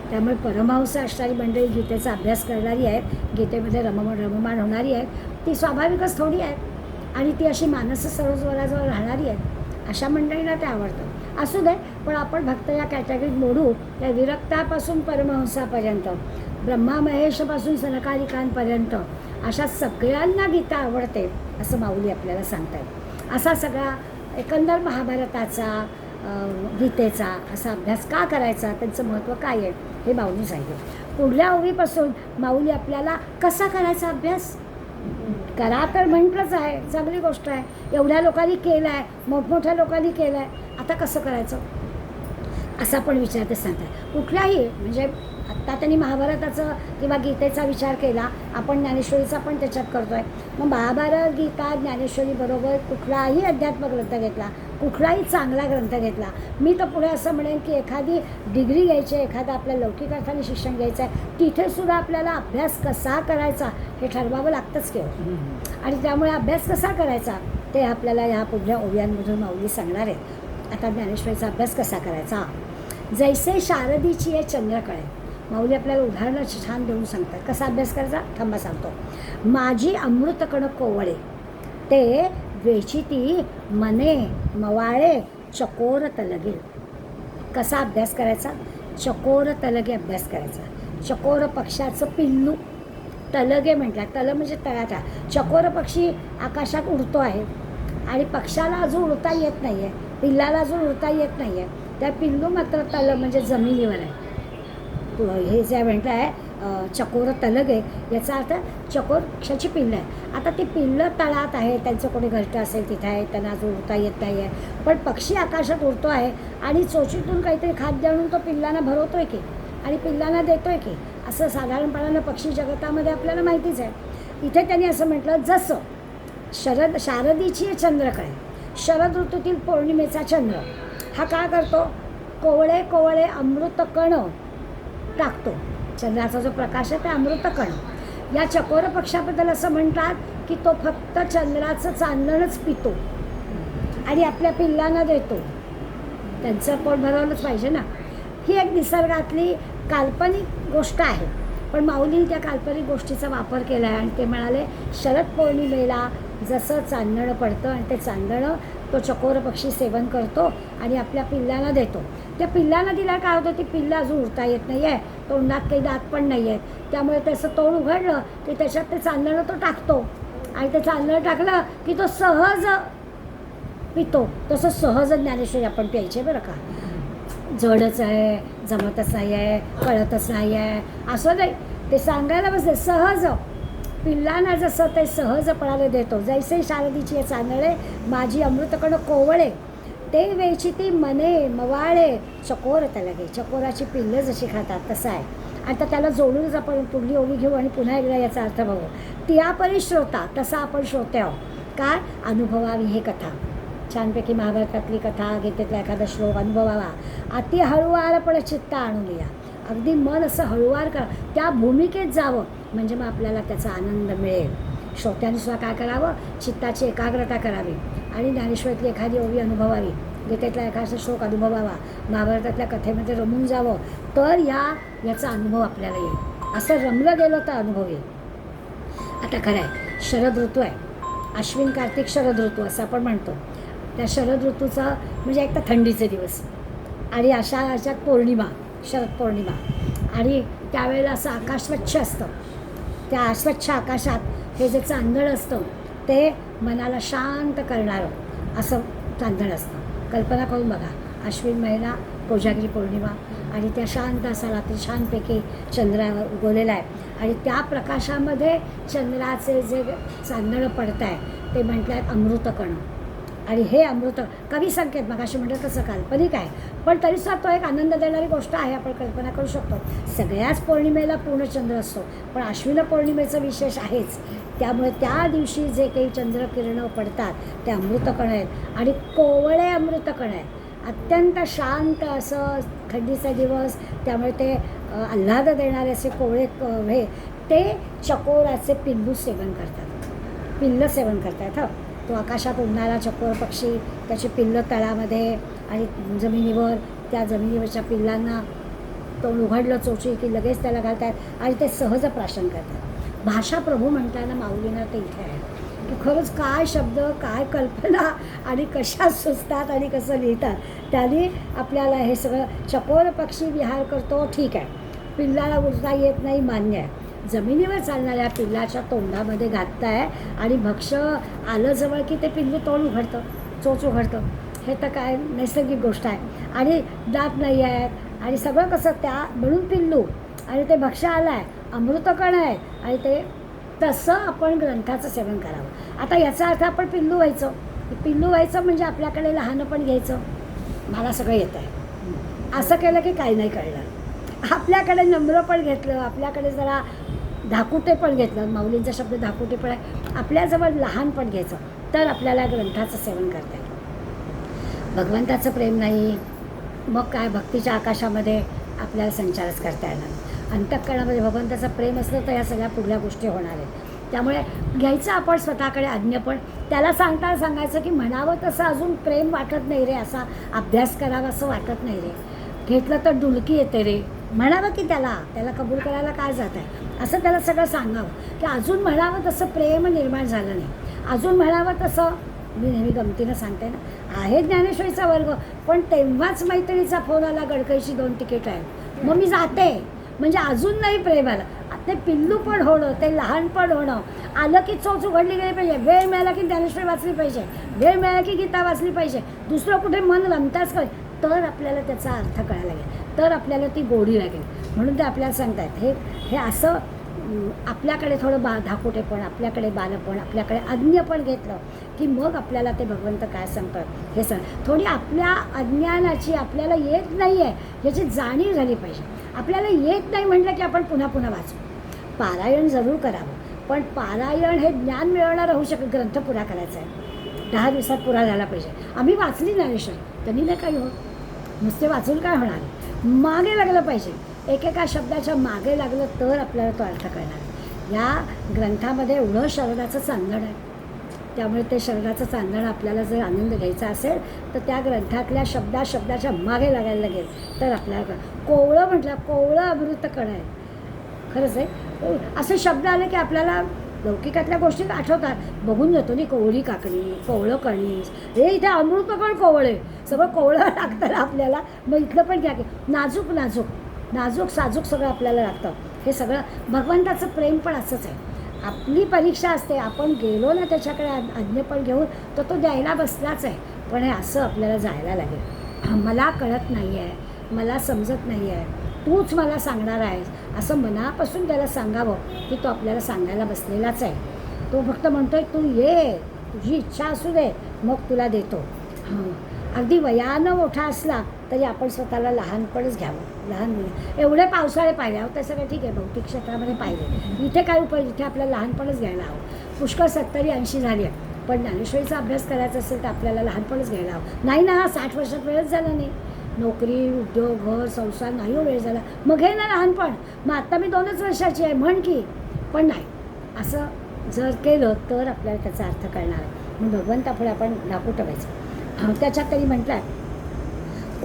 त्यामुळे परमहंस असणारी मंडळी गीतेचा अभ्यास करणारी आहेत, गीतेमध्ये रममाण होणारी आहेत, ती स्वाभाविकच थोडी आहेत आणि ती अशी मानस सरोवराजवळ राहणारी आहेत, अशा मंडळींना ते आवडतं. असू दे, पण आपण भक्त या कॅटेगरीत मोडू. त्या विरक्तापासून परमहंसापर्यंत, ब्रह्मा महेशपासून सनकादिकांपर्यंत अशा सगळ्यांना गीता आवडते असं माऊली आपल्याला सांगतात. असा सगळा एकंदर महाभारताचा गीतेचा असा अभ्यास का करायचा, त्यांचं महत्त्व काय आहे हे माऊली सांगितलं. पुढल्या ओवीपासून माऊली आपल्याला कसा करायचा अभ्यास करा तर म्हटलंच आहे, चांगली गोष्ट आहे, एवढ्या लोकांनी केलं आहे, मोठमोठ्या लोकांनी केलं आहे, आता कसं करायचं असा पण विचार ते सांगतात. कुठल्याही म्हणजे आत्ता त्यांनी महाभारताचं किंवा गीतेचा विचार केला, आपण ज्ञानेश्वरीचा पण त्याच्यात करतो आहे. मग महाभारत गीता ज्ञानेश्वरीबरोबर कुठलाही अध्यात्म ग्रंथ घेतला, कुठलाही चांगला ग्रंथ घेतला, मी तर पुढे असं म्हणेन की एखादी डिग्री घ्यायची आहे, एखादं आपल्या लौकिक अर्थाने शिक्षण घ्यायचं आहे, तिथेसुद्धा आपल्याला अभ्यास कसा करायचा हे ठरवावं लागतंच की. आणि त्यामुळे अभ्यास कसा करायचा ते आपल्याला ह्या पुढल्या ओव्यांमधून माऊली सांगणार आहेत. आता ज्ञानेश्वरीचा अभ्यास कसा करायचा, जैसे शारदीची आहे चंद्रकळे, माऊली आपल्याला उदाहरणं छान देऊन सांगतात कसा अभ्यास करायचा. थांबा सांगतो. माझी अमृतकण कोवळे ते वेचिती मने मवाळे चकोर तलगे. कसा अभ्यास करायचा, चकोर तलगे अभ्यास करायचा. चकोर पक्षाचं पिल्लू, तलगे म्हटलं, तल म्हणजे तळाचा. चकोर पक्षी आकाशात उडतो आहे आणि पक्षाला अजून उडता येत नाही आहे, पिल्लाला अजून उडता येत नाही आहे, त्या पिल्लू मात्र तल म्हणजे जमिनीवर आहे. हे जे म्हटलं आहे चकोर तलगे, याचा अर्थ चकोर पक्षाची पिल्लं आहे. आता ती पिल्लं तळात आहे, त्यांचं कोणी घरटं असेल तिथे आहे, त्यांना अजून उडता येत नाही आहे, पण पक्षी आकाशात उडतो आहे आणि चोचीतून काहीतरी खाद्य आणून तो पिल्लांना भरवतो आहे की आणि पिल्लांना देतो आहे की, असं साधारणपणानं पक्षी जगतामध्ये आपल्याला माहितीच आहे. इथे त्यांनी असं म्हटलं जसं शारदीची चंद्रकळे, शरद ऋतूतील पौर्णिमेचा चंद्र हा काय करतो, कोवळे कोवळे अमृत कण टाकतो. चंद्राचा जो प्रकाश आहे ते अमृत कण. या चकोर पक्षाबद्दल असं म्हणतात की तो फक्त चंद्राचं चांदणच पितो आणि आपल्या पिल्लांना देतो, त्यांचं पोट भरवलंच पाहिजे ना. ही एक निसर्गातली काल्पनिक गोष्ट आहे, पण माऊलीने त्या काल्पनिक गोष्टीचा वापर केला आहे आणि ते म्हणाले शरद पौर्णिमेला जसं चांदणं पडतं आणि ते चांदणं तो चकोर पक्षी सेवन करतो आणि आपल्या पिल्लांना देतो. त्या पिल्लांना दिला काय होतं, ती पिल्लं अजून उडता येत नाही आहे, तोंडात काही दात पण नाही आहेत, त्यामुळे त्याचं तोंड उघडलं की त्याच्यात ते चांदणं तो टाकतो आणि ते चांदणं टाकलं की तो सहज पितो. तसं सहज ज्ञानेश्वरी आपण प्यायचे बरं का. जडच आहे, जमतच नाही आहे, कळतच नाही आहे असं नाही, ते सांगायला बसले सहज पिल्लांना जसं ते सहजपणाने देतो. जैसे शारदीची चांदणे माझी अमृतकण कोवळे ते वेचिती मने मवाळे चकोर तलगे. चकोराची पिल्लं जशी खातात तसं आहे. आता त्याला जोडूनच आपण पुढली ओळी घेऊ आणि पुन्हा एकदा याचा अर्थ बघू. तियापरी श्रोता तसा आपण श्रोते आहोत. काय अनुभवावी हे कथा, छानपैकी महाभारतातली कथा, गीतेतला एखादा श्लोक अनुभवावा. अति हळुवारपणे चित्त आणून या, अगदी मन असं हळुवार करा, त्या भूमिकेत जावं म्हणजे मग आपल्याला त्याचा आनंद मिळेल. श्रोत्यांनी सुद्धा काय करावं, चित्ताची एकाग्रता करावी आणि ज्ञानेश्वरीतली एखादी ओवी अनुभवावी गीतेतला एखादा श्लोक अनुभवावा, महाभारतातल्या कथेमध्ये रमून जावं, तर याचा अनुभव आपल्याला येईल. असं रमलं गेलं तर अनुभव येईल. आता खरं आहे, शरद ऋतू आहे, अश्विन कार्तिक शरद ऋतू असं आपण म्हणतो. त्या शरद ऋतूचं म्हणजे एक तर थंडीचे दिवस आणि अशात पौर्णिमा, शरद पौर्णिमा, आणि त्यावेळेला असं आकाश स्वच्छ असतं. त्या स्वच्छ आकाशात हे जे चांदण असतं ते मनाला शांत करणारं असं चांदण असतं. कल्पना करून बघा, अश्विन महिना, कोजागिरी पौर्णिमा, आणि त्या शांत असा रात्री छानपैकी चंद्रावर उगवलेला आहे, आणि त्या प्रकाशामध्ये चंद्राचे जे चांदणं पडत आहे ते म्हटलं आहे अमृतकण. आणि हे अमृत कवी संकेत मग अशी म्हणतात तसं काल्पनिक आहे, पण तरीसुद्धा तो एक आनंद देणारी गोष्ट आहे. आपण कल्पना करू शकतो. सगळ्याच पौर्णिमेला पूर्णचंद्र असतो, पण अश्विन पौर्णिमेचं विशेष आहेच. त्यामुळे त्या दिवशी जे काही चंद्रकिरणं पडतात ते अमृतकण आहेत, आणि कोवळे अमृतकण आहेत. अत्यंत शांत असं थंडीचा दिवस, त्यामुळे ते आल्हाद देणारे असे कोवळे हे ते चकोराचे पिल्लू सेवन करतात, पिल्लं सेवन करतात. हं, तो आकाशात उडणारा चकोर पक्षी, त्याची पिल्लं तळामध्ये आणि जमिनीवर, त्या जमिनीवरच्या पिल्लांना तोंड उघडलं चोची की लगेच त्याला घालतात आणि ते सहज प्राशन करतात. भाषा प्रभू म्हणताना माऊलींना ते इथे आहे की खरंच काय शब्द, काय कल्पना, आणि कशा सुचतात आणि कसं लिहितात. त्यांनी आपल्याला हे सगळं, चकोर पक्षी विहार करतो ठीक आहे, पिल्लाला उडता येत नाही मान्य आहे, जमिनीवर चालणाऱ्या पिल्लाच्या तोंडामध्ये घातताय आणि भक्ष्य आलं जवळ की ते पिल्लू तोंड उघडतं, चोच उघडतं. हे तर काय नैसर्गिक गोष्ट आहे. आणि दात नाही आहेत आणि सगळं कसं, त्या म्हणून पिल्लू, आणि ते भक्ष्य आलं आहे, अमृतकण आहे, आणि ते तसं आपण ग्रंथाचं सेवन करावं. आता याचा अर्थ आपण पिल्लू व्हायचं. पिल्लू व्हायचं म्हणजे आपल्याकडे लहानपण घ्यायचं, मला सगळं येतं आहे असं केलं की काही नाही कळलं. आपल्याकडे नम्र पण घेतलं, आपल्याकडे जरा धाकुटे पण घेतलं, माऊलींचा शब्द धाकुटे पण आहे, आपल्याजवळ लहानपण घ्यायचं, तर आपल्याला ग्रंथाचं सेवन करता येईल. भगवंताचं प्रेम नाही, मग काय भक्तीच्या आकाशामध्ये आपल्याला संचारच करता येणार. अंतःकरणामध्ये भगवंताचं प्रेम असलं तर ह्या सगळ्या पुढल्या गोष्टी होणार आहेत. त्यामुळे घ्यायचं आपण स्वतःकडे आज्ञापण. त्याला सांगताना सांगायचं की म्हणावं तसं अजून प्रेम वाटत नाही रे, असा अभ्यास करावा असं वाटत नाही रे, घेतलं तर डुलकी येते रे, म्हणावं की त्याला कबूल करायला काय जात आहे असं त्याला सगळं सांगावं की अजून म्हणावं तसं प्रेम निर्माण झालं नाही, अजून म्हणावं तसं. मी नेहमी गमतीनं सांगते ना, आहे ज्ञानेश्वरीचा वर्ग, पण तेव्हाच मैत्रिणीचा फोन आला, गडकरीची 2 तिकीट आहे, मग मी जाते, म्हणजे अजून नाही प्रेम आलं. ते पिल्लू पण होणं, ते लहानपण होणं, आलं की चोच उघडली गेली पाहिजे, वेळ मिळाला की ज्ञानेश्वरी वाचली पाहिजे, वेळ मिळाला की गीता वाचली पाहिजे, दुसरं कुठे मन रमताच पाहिजे, तर आपल्याला त्याचा अर्थ कळायला लागेल, तर आपल्याला ती गोडी लागेल. म्हणून ते आपल्याला सांगतात हे असं आपल्याकडे थोडं धाकुटेपण, आपल्याकडे बालपण, आपल्याकडे अज्ञापण घेतलं की मग आपल्याला ते भगवंत काय सांगतात हे थोडी आपल्या अज्ञानाची, आपल्याला येत नाही आहे याची जाणीव झाली पाहिजे. आपल्याला येत नाही म्हटलं की आपण पुन्हा पुन्हा वाचू, पारायण जरूर करावं, पण पारायण हे ज्ञान मिळवणार होऊ शकत. ग्रंथ पुरा करायचा आहे, 10 दिवसात पुरा झाला पाहिजे. आम्ही वाचली ज्ञानेश्वरी, त्यांनी नाही काही होत, नुसते वाचून काय होणार, मागे लागलं पाहिजे, एकेका शब्दाच्या मागे लागलं तर आपल्याला तो अर्थ कळणार. या ग्रंथामध्ये एवढं शरदाचं चांदण आहे, त्यामुळे ते शरदाचं चांदण आपल्याला जर आनंद घ्यायचा असेल तर त्या ग्रंथातल्या शब्दाच्या मागे लागायला लागेल, तर आपल्याला कोवळं म्हटलं, कोवळं अमृतकण आहे. खरंच आहे, असे शब्द आले की आपल्याला लौकिकातल्या गोष्टी आठवतात, बघून जातो नाही, कोवळी काकडी, कोवळं कणीस, हे इथे अमृतकण कोवळे, सगळं कोवळं लागतं आपल्याला. मग इथलं पण घ्या की नाजूक नाजूक नाजूक साजूक सगळं आपल्याला लागतं. हे सगळं भगवंताचं प्रेम पण असंच आहे. आपली परीक्षा असते, आपण गेलो ना त्याच्याकडे आज्ञापण घेऊन तर तो द्यायला बसलाच आहे, पण हे असं आपल्याला जायला लागेल. मला कळत नाही आहे, मला समजत नाही आहे, तूच मला सांगणार आहेस असं मनापासून त्याला सांगावं की तो आपल्याला सांगायला बसलेलाच आहे. तो फक्त म्हणतोय तू ये, तुझी इच्छा असू दे, मग तुला देतो. अगदी वयानं मोठा असला तरी आपण स्वतःला लहानपणच घ्यावं. लहान मुलं एवढे पावसाळे पाहिले आहोत, ते सगळं ठीक आहे, भौतिक क्षेत्रामध्ये पाहिले, इथे काय उपाय, इथे आपल्याला लहानपणच घ्यायला हवं. पुष्कळ 70-80 झाली आहे, पण ज्ञानेश्वरीचा अभ्यास करायचा असेल तर आपल्याला लहानपणच घ्यायला हवं. नाही ना, 60 वर्षात वेळच झाला नाही, नोकरी, उद्योग, घर, संसार, नाही वेळ झाला, मग हे ना लहानपण, मग आत्ता मी 2च वर्षाची आहे म्हण की, पण नाही, असं जर केलं तर आपल्याला त्याचा अर्थ कळणार आहे. म्हणून भगवंतापुढे आपण धाकूट व्हायचं. त्याच्यात तरी म्हटलं आहे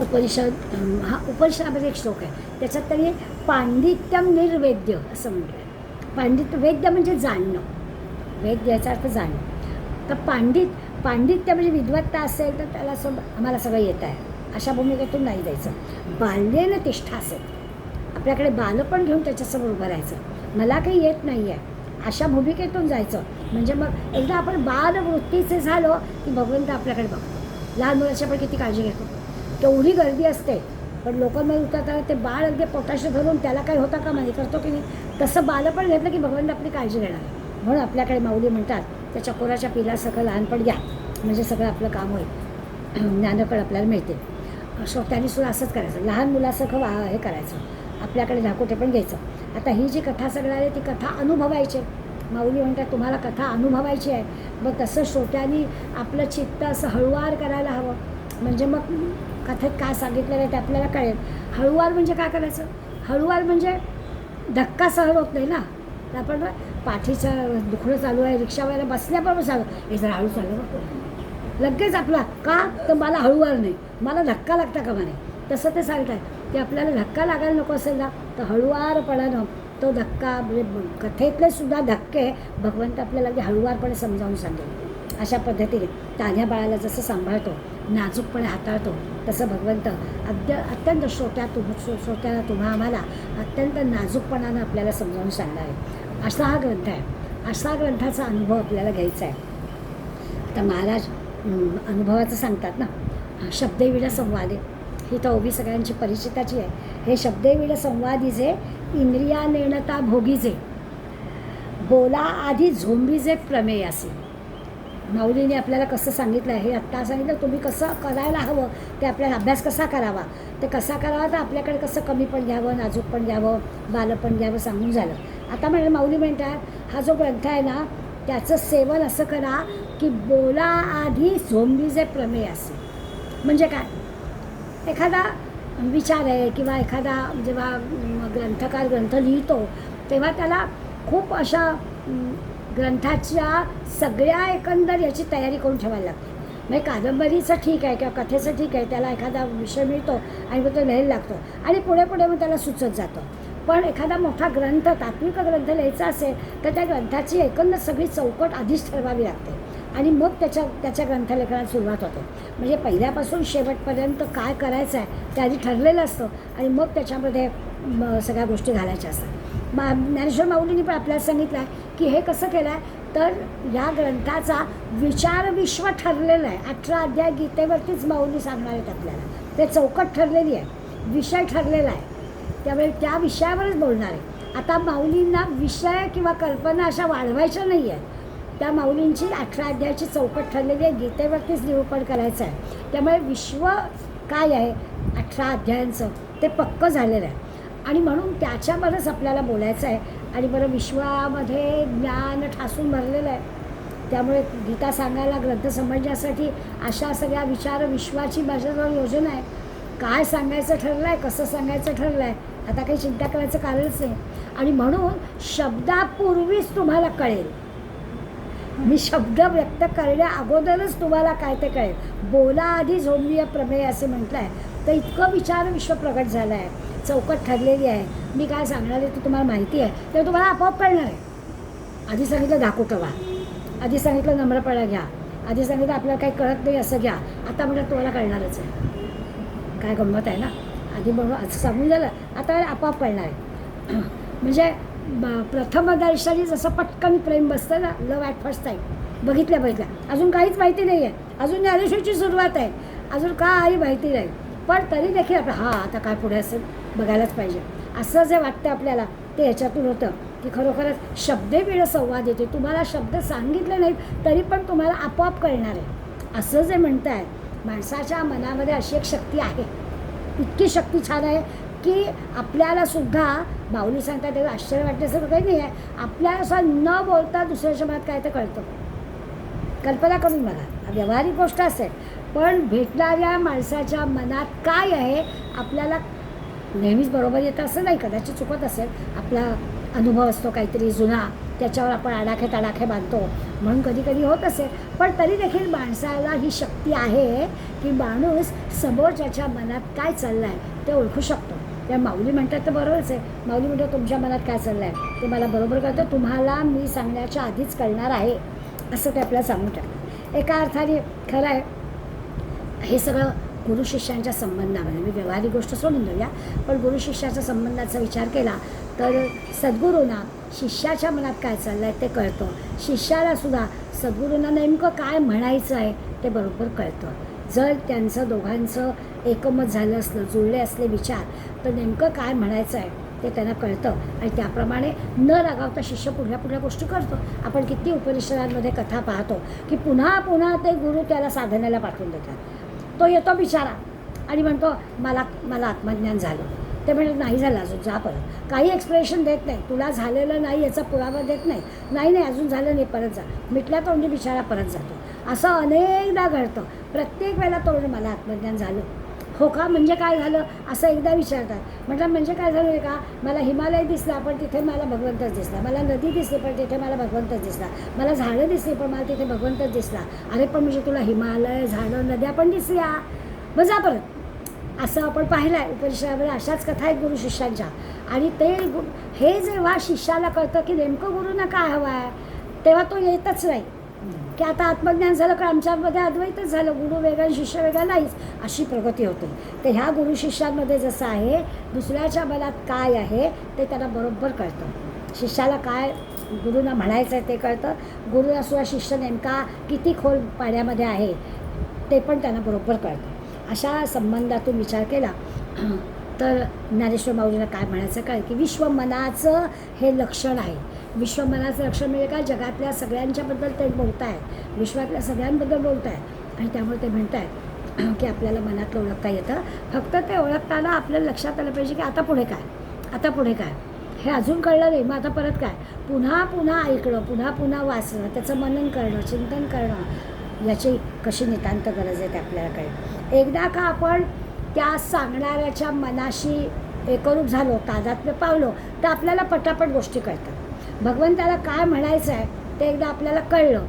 उपनिषद, हा उपनिषदामध्ये एक श्लोक आहे त्याच्यात तरी पांडित्यम निर्वेद्य असं म्हटलं आहे. पांडित्य, वेद्य म्हणजे जाणणं, वेद्य याचा अर्थ जाणणं. तर पांडित्य म्हणजे विद्वत्ता असेल तर त्याला आम्हाला सगळं येत आहे अशा भूमिकेतून नाही जायचं. बाल्येनं तिष्ठा असेल, आपल्याकडे बालपण घेऊन त्याच्यासमोर उभं राहायचं, मला काही येत नाही आहे अशा भूमिकेतून जायचं. म्हणजे मग एकदा आपण बालवृत्तीचे झालो की भगवंत आपल्याकडे बघतो. लहान मुलाची आपण किती काळजी घेतो, केवढी गर्दी असते, पण लोकांमध्ये उतरताना ते बाळ अगदी पोटाशी धरून त्याला काही होता का माहिती करतो की नाही, तसं बालपण घेतलं की भगवंत आपली काळजी घेणार. म्हणून आपल्याकडे माऊली म्हणतात त्या चकोराच्या पिलासारखं लहानपण घ्या म्हणजे सगळं आपलं काम होईल, ज्ञानकळ आपल्याला मिळते. श्रोत्यांनी सुद्धा असंच करायचं, लहान मुलासारखं हे करायचं, आपल्याकडे धाकोटे पण घ्यायचं. आता ही जी कथा सगळं आहे ती कथा अनुभवायची. माऊली म्हणतात तुम्हाला कथा अनुभवायची आहे, मग तसं श्रोत्यांनी आपलं चित्त असं हळुवार करायला हवं. म्हणजे मग कथेत काय सांगितलेलं आहे ते आपल्याला कळेल. हळुवार म्हणजे काय करायचं, हळुवार म्हणजे धक्का सहन होत नाही ना. तर आपण पाठीचं दुखणं चालू आहे, रिक्षावाला बसल्याबरोबर चालू हे जरा हळू चालू लगेच आपला का तर मला हळुवार नाही, मला धक्का लागता का म्हणे, तसं ते सांगत आहे की आपल्याला धक्का लागायला नको असेल ना तर हळुवारपणानं तो धक्का, म्हणजे कथेतले सुद्धा धक्के भगवंत आपल्याला अगदी हळुवारपणे समजावून सांगेल. अशा पद्धतीने तान्ह्या बाळाला जसं सांभाळतो, नाजूकपणे हाताळतो, तसं भगवंत अत्यंत श्रोत्याला तुम्हा आम्हाला अत्यंत नाजूकपणानं आपल्याला समजावून सांगणार आहे. असा हा ग्रंथ आहे, असा ग्रंथाचा अनुभव आपल्याला घ्यायचा आहे. आता महाराज अनुभवाचं सांगतात ना, शब्देविड संवादे, ही तर ओबी सगळ्यांची परिचिताची आहे. हे शब्देविड संवादीचे इंद्रिया नेणता भोगीचे, बोला आधी झोंबीचे प्रमेय असे. माऊलीने आपल्याला कसं सांगितलं आहे, हे आत्ता सांगितलं तुम्ही कसं करायला हवं, ते आपल्याला अभ्यास कसा करावा, ते कसा करावा, तर आपल्याकडे कसं कमी पण घ्यावं, नाजूक पण घ्यावं, बालपण घ्यावं सांगून झालं. आता माऊली म्हणतात हा जो ग्रंथ आहे ना त्याचं सेवन असं करा की बोला आधी झोंबीचे प्रमेय असे. म्हणजे काय, एखादा विचार आहे किंवा एखादा जेव्हा ग्रंथकार ग्रंथ लिहितो तेव्हा त्याला खूप अशा ग्रंथाच्या सगळ्या एकंदर याची तयारी करून ठेवायला लागते. म्हणजे कादंबरीचं ठीक आहे किंवा कथेचं ठीक आहे, त्याला एखादा विषय मिळतो आणि मग तो लिहायला लागतो आणि पुढे पुढे मग त्याला सुचत जातं. पण एखादा मोठा ग्रंथ, तात्विक ग्रंथ लिहायचा असेल तर त्या ग्रंथाची एकंदर सगळी चौकट आधीच ठरवावी लागते आणि मग त्याच्या ग्रंथलेखनाला सुरुवात होते. म्हणजे पहिल्यापासून शेवटपर्यंत काय करायचं आहे ते आधी ठरलेलं असतं आणि मग त्याच्यामध्ये सगळ्या गोष्टी घालायच्या असतात. ज्ञानेश्वर माऊलींनी पण आपल्याला सांगितलं आहे की हे कसं केलं आहे तर या ग्रंथाचा विचारविश्व ठरलेलं आहे. 18 अध्याय गीतेवरतीच माऊली सांगणार आहेत आपल्याला, ते चौकट ठरलेली आहे, विषय ठरलेला आहे, त्यामुळे त्या विषयावरच बोलणार आहे. आता माऊलींना विषय किंवा कल्पना अशा वाढवायच्या नाही आहेत, त्या माऊलींची 18 अध्यायाची चौकट ठरलेली आहे, गीतेवरतीच निरूपण करायचं आहे. त्यामुळे विश्व काय आहे 18 अध्यायांचं ते पक्कं झालेलं आहे आणि म्हणून त्याच्यावरच आपल्याला बोलायचं आहे. आणि बरं विश्वामध्ये ज्ञान ठासून भरलेलं आहे, त्यामुळे गीता सांगायला ग्रंथ समजण्यासाठी अशा सगळ्या विचार विश्वाची माझ्याजवळ योजना आहे. काय सांगायचं ठरलं आहे, कसं सांगायचं ठरलं आहे, आता काही चिंता करायचं कारणच नाही. आणि म्हणून शब्दापूर्वीच तुम्हाला कळेल, मी शब्द व्यक्त करण्या अगोदरच तुम्हाला काय ते कळेल. बोला आधी झोंबीय प्रमेय असे म्हटलं आहे, तर इतकं विचार विश्व प्रगट झालं आहे, चौकट ठरलेली आहे. मी काय सांगणार आहे ते तुम्हाला माहिती आहे, तर तुम्हाला आपोआप कळणार आहे. आधी सांगितलं धाकोटं व्हा, आधी सांगितलं नम्रपणा घ्या, आधी सांगितलं आपल्याला काही कळत नाही असं घ्या, आता म्हणजे तुम्हाला कळणारच आहे. काय गंमत आहे ना, आधी म्हणून असं सांगून झालं, आता आपोआप कळणार आहे. म्हणजे प्रथमदर्शनी जसं पटकन प्रेम बसतं ना, लव ॲट फर्स्ट साईट, बघितल्या अजून काहीच माहिती नाही आहे, अजून ज्ञानेश्वरीची सुरुवात आहे, अजून काही माहिती नाही, पण तरी देखील आपलं हां आता काय पुढे असेल बघायलाच पाहिजे असं जे वाटतं आपल्याला, ते ह्याच्यातून होतं की खरोखरच शब्देविड संवाद येते. तुम्हाला शब्द सांगितले नाहीत तरी पण तुम्हाला आपोआप कळणार आहे. असं जे म्हणतं आहे, माणसाच्या मनामध्ये अशी एक शक्ती आहे, इतकी शक्ती छान आहे की आपल्याला सुद्धा माऊली सांगतात तेव्हा आश्चर्य वाटण्यासारखं काही नाही आहे, आपल्याला असं न बोलता दुसऱ्याच्या मनात काय ते कळतं. कल्पना करून बघा, व्यावहारिक गोष्ट असेल, पण भेटणाऱ्या माणसाच्या मनात काय आहे आपल्याला नेहमीच बरोबर येतं असं नाही, कदाचित चुकत असेल, आपला अनुभव असतो काहीतरी जुना, त्याच्यावर आपण आडाखे बांधतो म्हणून कधी कधी होत असेल. पण तरी देखील माणसाला ही शक्ती आहे की माणूस समोरच्याच्या मनात काय चाललं आहे ते ओळखू शकतो. त्या माऊली म्हणतात तर बरोबरच आहे. माऊली म्हणतात तुमच्या मनात काय चाललं आहे ते मला बरोबर कळतं, तुम्हाला मी सांगण्याच्या आधीच कळणार आहे, असं ते आपल्याला सांगून टाकतं. एका अर्थाने खरं आहे हे सगळं गुरु शिष्यांच्या संबंधामध्ये, मी व्यवहारिक गोष्ट सोडून देऊया, पण गुरु शिष्याच्या संबंधाचा विचार केला तर सद्गुरूंना शिष्याच्या मनात काय चाललं आहे ते कळतं. शिष्याला सुद्धा सद्गुरूंना नेमकं काय म्हणायचं आहे ते बरोबर कळतं. जर त्यांचं दोघांचं एकमत झालं असलं, जुळले असले विचार, तर नेमकं काय म्हणायचं आहे ते त्यांना कळतं आणि त्याप्रमाणे न रागावता शिष्य पुढल्या गोष्टी करतो. आपण किती उपनिषदांमध्ये कथा पाहतो की पुन्हा पुन्हा ते गुरु त्याला साधनेला पाठवून देतात. तो येतो बिचारा आणि म्हणतो मला आत्मज्ञान झालं. ते म्हणत नाही झालं अजून, जा परत. काही एक्सप्लेनेशन देत नाही, तुला झालेलं नाही याचा पुरावा देत नाही अजून झालं नाही, परत जा. मिटल्या तोंडी बिचारा परत जातो. असं अनेकदा घडतं. प्रत्येक वेळेला तो मला आत्मज्ञान झालं. हो का, म्हणजे काय झालं असं एकदा विचारतात. म्हटलं म्हणजे काय झालं का, मला हिमालय दिसला पण तिथे मला भगवंतच दिसला, मला नदी दिसली पण तिथे मला भगवंतच दिसला, मला झाडं दिसली पण मला तिथे भगवंतच दिसला. अरे पण म्हणजे तुला हिमालय, झाडं, नद्या पण दिसल्या, मग जा परत. असं आपण पाहिलं आहे उपनिषदामध्ये. अशाच कथा आहेत गुरु शिष्यांच्या. आणि ते हे जेव्हा शिष्याला कळतं की नेमकं गुरुंना काय हवं आहे, तेव्हा तो येतच नाही की आता आत्मज्ञान झालं का आमच्यामध्ये अद्वैतच झालं, गुरु वेगळा शिष्य वेगळा नाहीच, अशी प्रगती होते. तर ह्या गुरु शिष्यांमध्ये जसं आहे, दुसऱ्याच्या मनात काय आहे ते त्यांना बरोबर कळतं. शिष्याला काय गुरुंना म्हणायचं आहे ते कळतं, गुरुला सुद्धा शिष्य नेमका किती खोल पाण्यामध्ये आहे ते पण त्यांना बरोबर कळतं. अशा संबंधातून विचार केला तर ज्ञानेश्वर माऊलींना काय म्हणायचं काय की विश्वमनाचं हे लक्षण आहे. विश्वमनाचं लक्षण म्हणजे काय, जगातल्या सगळ्यांच्याबद्दल ते बोलत आहेत, विश्वातल्या सगळ्यांबद्दल बोलत आहेत आणि त्यामुळे ते म्हणत आहेत की आपल्याला मनातलं ओळखता येतं. फक्त ते ओळखताना आपल्याला लक्षात आलं पाहिजे की आता पुढे काय हे अजून कळलं नाही, मग आता परत काय, पुन्हा पुन्हा ऐकणं, पुन्हा पुन्हा वाचणं, त्याचं मनन करणं, चिंतन करणं, याची कशी नितांत गरज आहे ते आपल्याला कळेल. एकदा का आपण त्या सांगणाऱ्याच्या मनाशी एकरूप झालो, तादात्म्य पावलो, तर आपल्याला पटापट गोष्टी कळतात. भगवंताला काय म्हणायचं आहे ते एकदा आपल्याला कळलं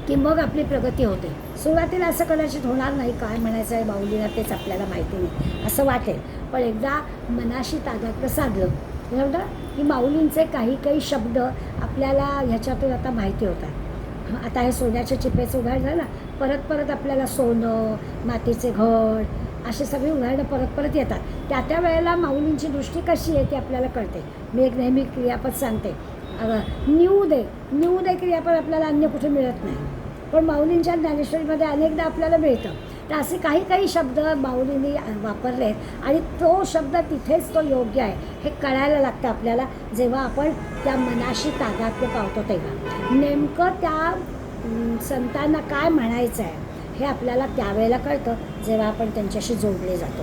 की मग आपली प्रगती होते. सुरुवातीला असं कदाचित होणार नाही, काय म्हणायचं आहे माऊलीला तेच आपल्याला माहिती नाही असं वाटेल, पण एकदा मनाशी तादात्म्य साधलं बरोबर की माऊलींचे काही शब्द आपल्याला ह्याच्यातून आता माहिती होतात. आता हे सोन्याच्या चिपेचं उदाहरण झालं ना, परत आपल्याला सोनं, मातीचे घड, असे सगळे उदाहरणं परत येतात. त्या वेळेला माऊलींची दृष्टी कशी आहे ती आपल्याला कळते. मी एक नेहमी क्रियापद सांगते, न्यू दे क्रियापद आपल्याला अन्य कुठे मिळत नाही, पण माऊलींच्या ज्ञानेश्वरीमध्ये अनेकदा आपल्याला मिळतं. तर असे काही शब्द माऊलींनी वापरलेत आणि तो शब्द तिथेच तो योग्य आहे हे कळायला लागतं आपल्याला, जेव्हा आपण त्या मनाशी तादात्म्य पावतो तेव्हा. नेमकं त्या संतांना काय म्हणायचं आहे हे आपल्याला त्यावेळेला कळतं जेव्हा आपण त्यांच्याशी जोडले जातो.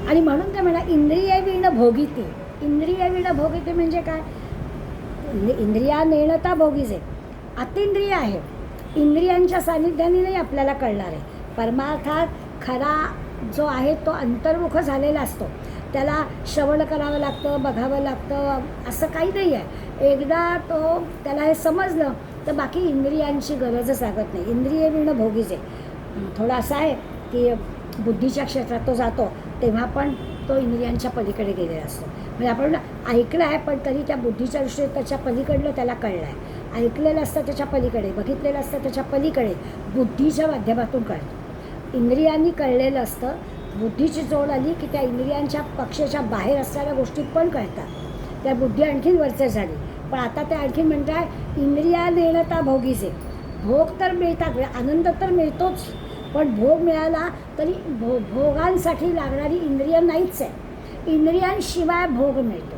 आणि म्हणून ते म्हणा इंद्रिय वीण भोगिते. इंद्रिय वीण भोगिते म्हणजे काय, इंद्रिया नेणता भोगीचे, अतिंद्रिय आहे, इंद्रियांच्या सानिध्याने नाही आपल्याला कळणार आहे. परमार्थात खरा जो आहे तो अंतर्मुख झालेला असतो, त्याला श्रवण करावं लागतं, बघावं लागतं, असं काही नाही आहे. एकदा तो त्याला हे समजलं तर बाकी इंद्रियांची गरजच लागत नाही. इंद्रिय वीण भोगीचे थोडं असं आहे की बुद्धीच्या क्षेत्रात तो जातो तेव्हा पण तो इंद्रियांच्या पलीकडे गेलेला असतो. म्हणजे आपण ऐकलं आहे पण तरी त्या बुद्धीच्या दृष्टीने त्याच्या पलीकडलं त्याला कळलं आहे. ऐकलेलं असतं त्याच्या पलीकडे, बघितलेलं असतं त्याच्या पलीकडे, बुद्धीच्या माध्यमातून कळतं. इंद्रियांनी कळलेलं असतं, बुद्धीची जोड आली की त्या इंद्रियांच्या कक्षेच्या बाहेर असणाऱ्या गोष्टी पण कळतात. त्या बुद्धी आणखीन वरचर झाली, पण आता ते आणखीन म्हणताय इंद्रिया नेणता भोगीचे. भोग तर मिळतात, आनंद तर मिळतोच, पण भोग मिळाला तरी भोगांसाठी लागणारी इंद्रिय नाहीच आहे. इंद्रियांशिवाय भोग मिळतो.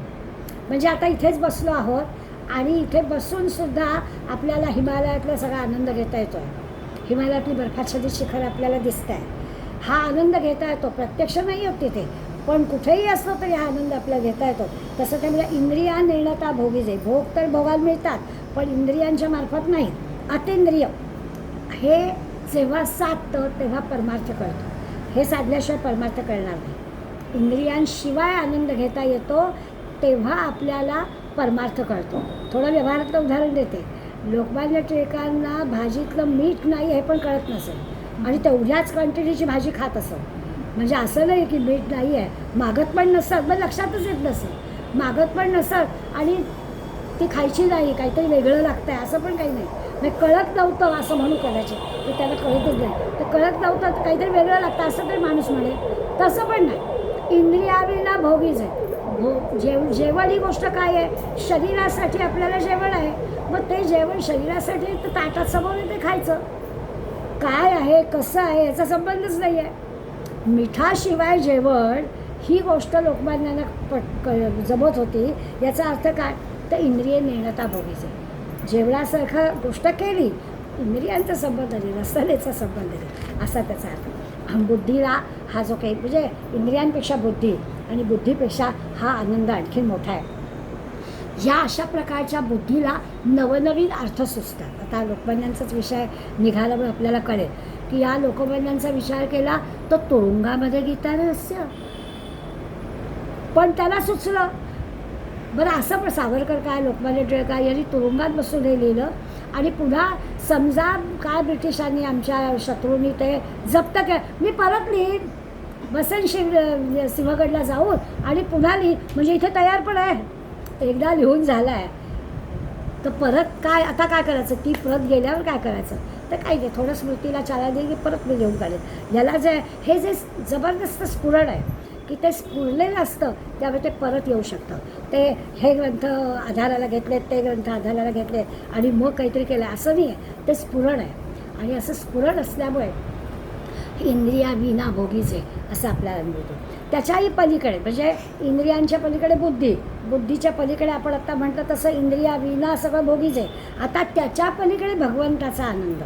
म्हणजे आता इथेच बसलो आहोत आणि इथे बसूनसुद्धा आपल्याला हिमालयातला सगळा आनंद घेता येतो आहे. हिमालयातली बर्फाच्छादित शिखर आपल्याला दिसत आहे, हा आनंद घेता येतो. प्रत्यक्ष नाही होत तिथे, पण कुठेही असलो तरी हा आनंद आपल्याला घेता येतो. तसं ते म्हणजे इंद्रिया नेणता भोगीचे. भोग तर भोगायला मिळतात पण इंद्रियांच्या मार्फत नाही. अतिंद्रिय हे जेव्हा साधतं तेव्हा परमार्थ कळतो, हे साधल्याशिवाय परमार्थ कळणार नाही. इंद्रियांशिवाय आनंद घेता येतो तेव्हा आपल्याला परमार्थ कळतो. थोडं व्यवहारातलं उदाहरण देते. लोकमान्य टिळकांना भाजीतलं मीठ नाही हे पण कळत नसेल आणि तेवढ्याच क्वांटिटीची भाजी खात असं. म्हणजे असं नाही की मीठ नाही आहे, मागत पण नसतात, मग लक्षातच येत नसेल, मागत पण नसतात आणि ती खायची नाही, काहीतरी वेगळं लागतं आहे असं पण काही नाही. म्हणजे कळत नव्हतं असं म्हणू कदाचित, तर त्याला कळतच नाही, तर कळत नव्हतं तर काहीतरी वेगळं लागतं असं तरी माणूस म्हणेल, तसं पण नाही. इंद्रियाविना भोगीच आहे. जेवण ही गोष्ट काय आहे, शरीरासाठी आपल्याला जेवण आहे, मग ते जेवण शरीरासाठी तर ताटात समोर ते खायचं. काय आहे कसं आहे याचा संबंधच नाही आहे. मिठाशिवाय जेवण ही गोष्ट लोकमान्यांना जमत होती. याचा अर्थ काय, तर इंद्रिय नेणता भोगीचे. जेवणासारखं गोष्ट केली, इंद्रियांचा संबंध नाही, रसनेचा संबंध नाही, असा त्याचा अर्थ. बुद्धीला हा जो काही म्हणजे इंद्रियांपेक्षा बुद्धी आणि बुद्धीपेक्षा हा आनंद आणखी मोठा आहे. या अशा प्रकारच्या बुद्धीला नवनवीन अर्थ सुचतात. आता लोकमान्यांचाच विषय निघाला म्हणून आपल्याला कळेल की या लोकमान्यांचा विचार केला तर तुरुंगामध्ये गीता रहस्य, पण त्याला सुचलं. बरं असं पण सावरकर काय, लोकमान्य टिळक यांनी तुरुंगात बसून हे लिहिलं आणि पुन्हा समजा काय ब्रिटिशांनी आमच्या शत्रूंनी ते जप्त केलं, मी परत लिहीन, बसेन सिंहगडला जाऊन आणि पुन्हा लिहीन, म्हणजे इथे तयार पण आहे, एकदा लिहून झालं आहे, तर परत काय आता काय करायचं, ती प्रत गेल्यावर काय करायचं, तर काही नाही, थोडं स्मृतीला चालना दिली की परत मी लिहून काढेन. याला जे हे जे जबरदस्त स्फुरण आहे की ते स्फुरलेलं असतं त्यामुळे ते परत येऊ शकतं. ते हे ग्रंथ आधाराला घेतलेत, ते ग्रंथ आधाराला घेतलेत आणि मग काहीतरी केलं असं नाही आहे, ते स्फुरण आहे. आणि असं स्फुरण असल्यामुळे इंद्रिया विना भोगीचे असं आपल्याला मिळतो. त्याच्याही पलीकडे म्हणजे इंद्रियांच्या पलीकडे बुद्धी, बुद्धीच्या पलीकडे आपण आत्ता म्हटलं तसं इंद्रिया विना सगळं भोगीच आहे. आता त्याच्या पलीकडे भगवंताचा आनंद,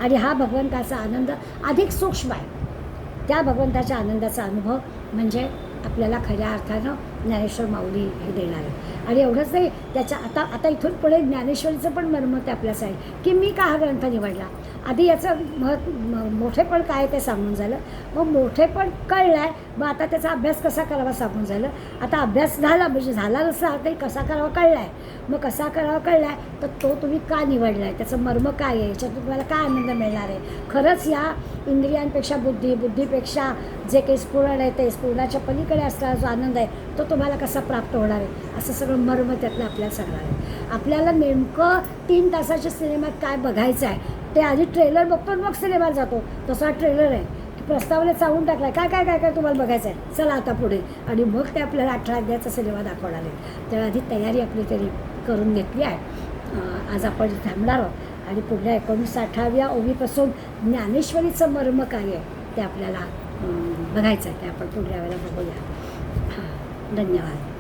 आणि हा भगवंताचा आनंद अधिक सूक्ष्म आहे. त्या भगवंताच्या आनंदाचा अनुभव म्हणजे आपल्याला खऱ्या अर्थानं ज्ञानेश्वर माऊली हे देणार आहे. आणि एवढंच नाही, त्याच्या आता इथून पुढे ज्ञानेश्वरीचं पण मर्मत आपल्याचं आहे की मी का हा ग्रंथ निवडला. आधी याचं मोठेपण काय ते सांगून झालं, मग मोठेपण कळलं आहे, मग आता त्याचा अभ्यास कसा करावा सांगून झालं. आता अभ्यास झाला म्हणजे झाला नसला तरी कसा करावा कळला आहे, मग कसा करावा कळला आहे तर तो तुम्ही का निवडला आहे, त्याचं मर्म काय आहे, याच्यातून तुम्हाला काय आनंद मिळणार आहे. खरंच या इंद्रियांपेक्षा बुद्धी, बुद्धीपेक्षा जे काही स्फुरण आहे ते स्फुरणाच्या पलीकडे असणारा जो आनंद आहे तो तुम्हाला कसा प्राप्त होणार आहे, असं सगळं मर्म त्यातलं आपल्याला सांगणार आहे. आपल्याला नेमकं 3 तासाच्या सिनेमात काय बघायचं आहे ते आधी ट्रेलर बघतो मग सिनेमात जातो. तसा ट्रेलर आहे की प्रस्तावनेत सांगून टाकला काय काय काय काय तुम्हाला बघायचं आहे, चला आता पुढे, आणि मग ते आपल्याला 18 अध्यायाचा सिनेमा दाखवणार आहे. तेव्हा आधी तयारी आपली तरी करून घेतली आहे. आज आपण थांबणार आहोत आणि पुढल्या 59-60व्या ओवीपासून ज्ञानेश्वरीचं मर्म काय आहे ते आपल्याला बघायचं आहे, ते आपण पुढल्या वेळेला बघूया. धन्यवाद.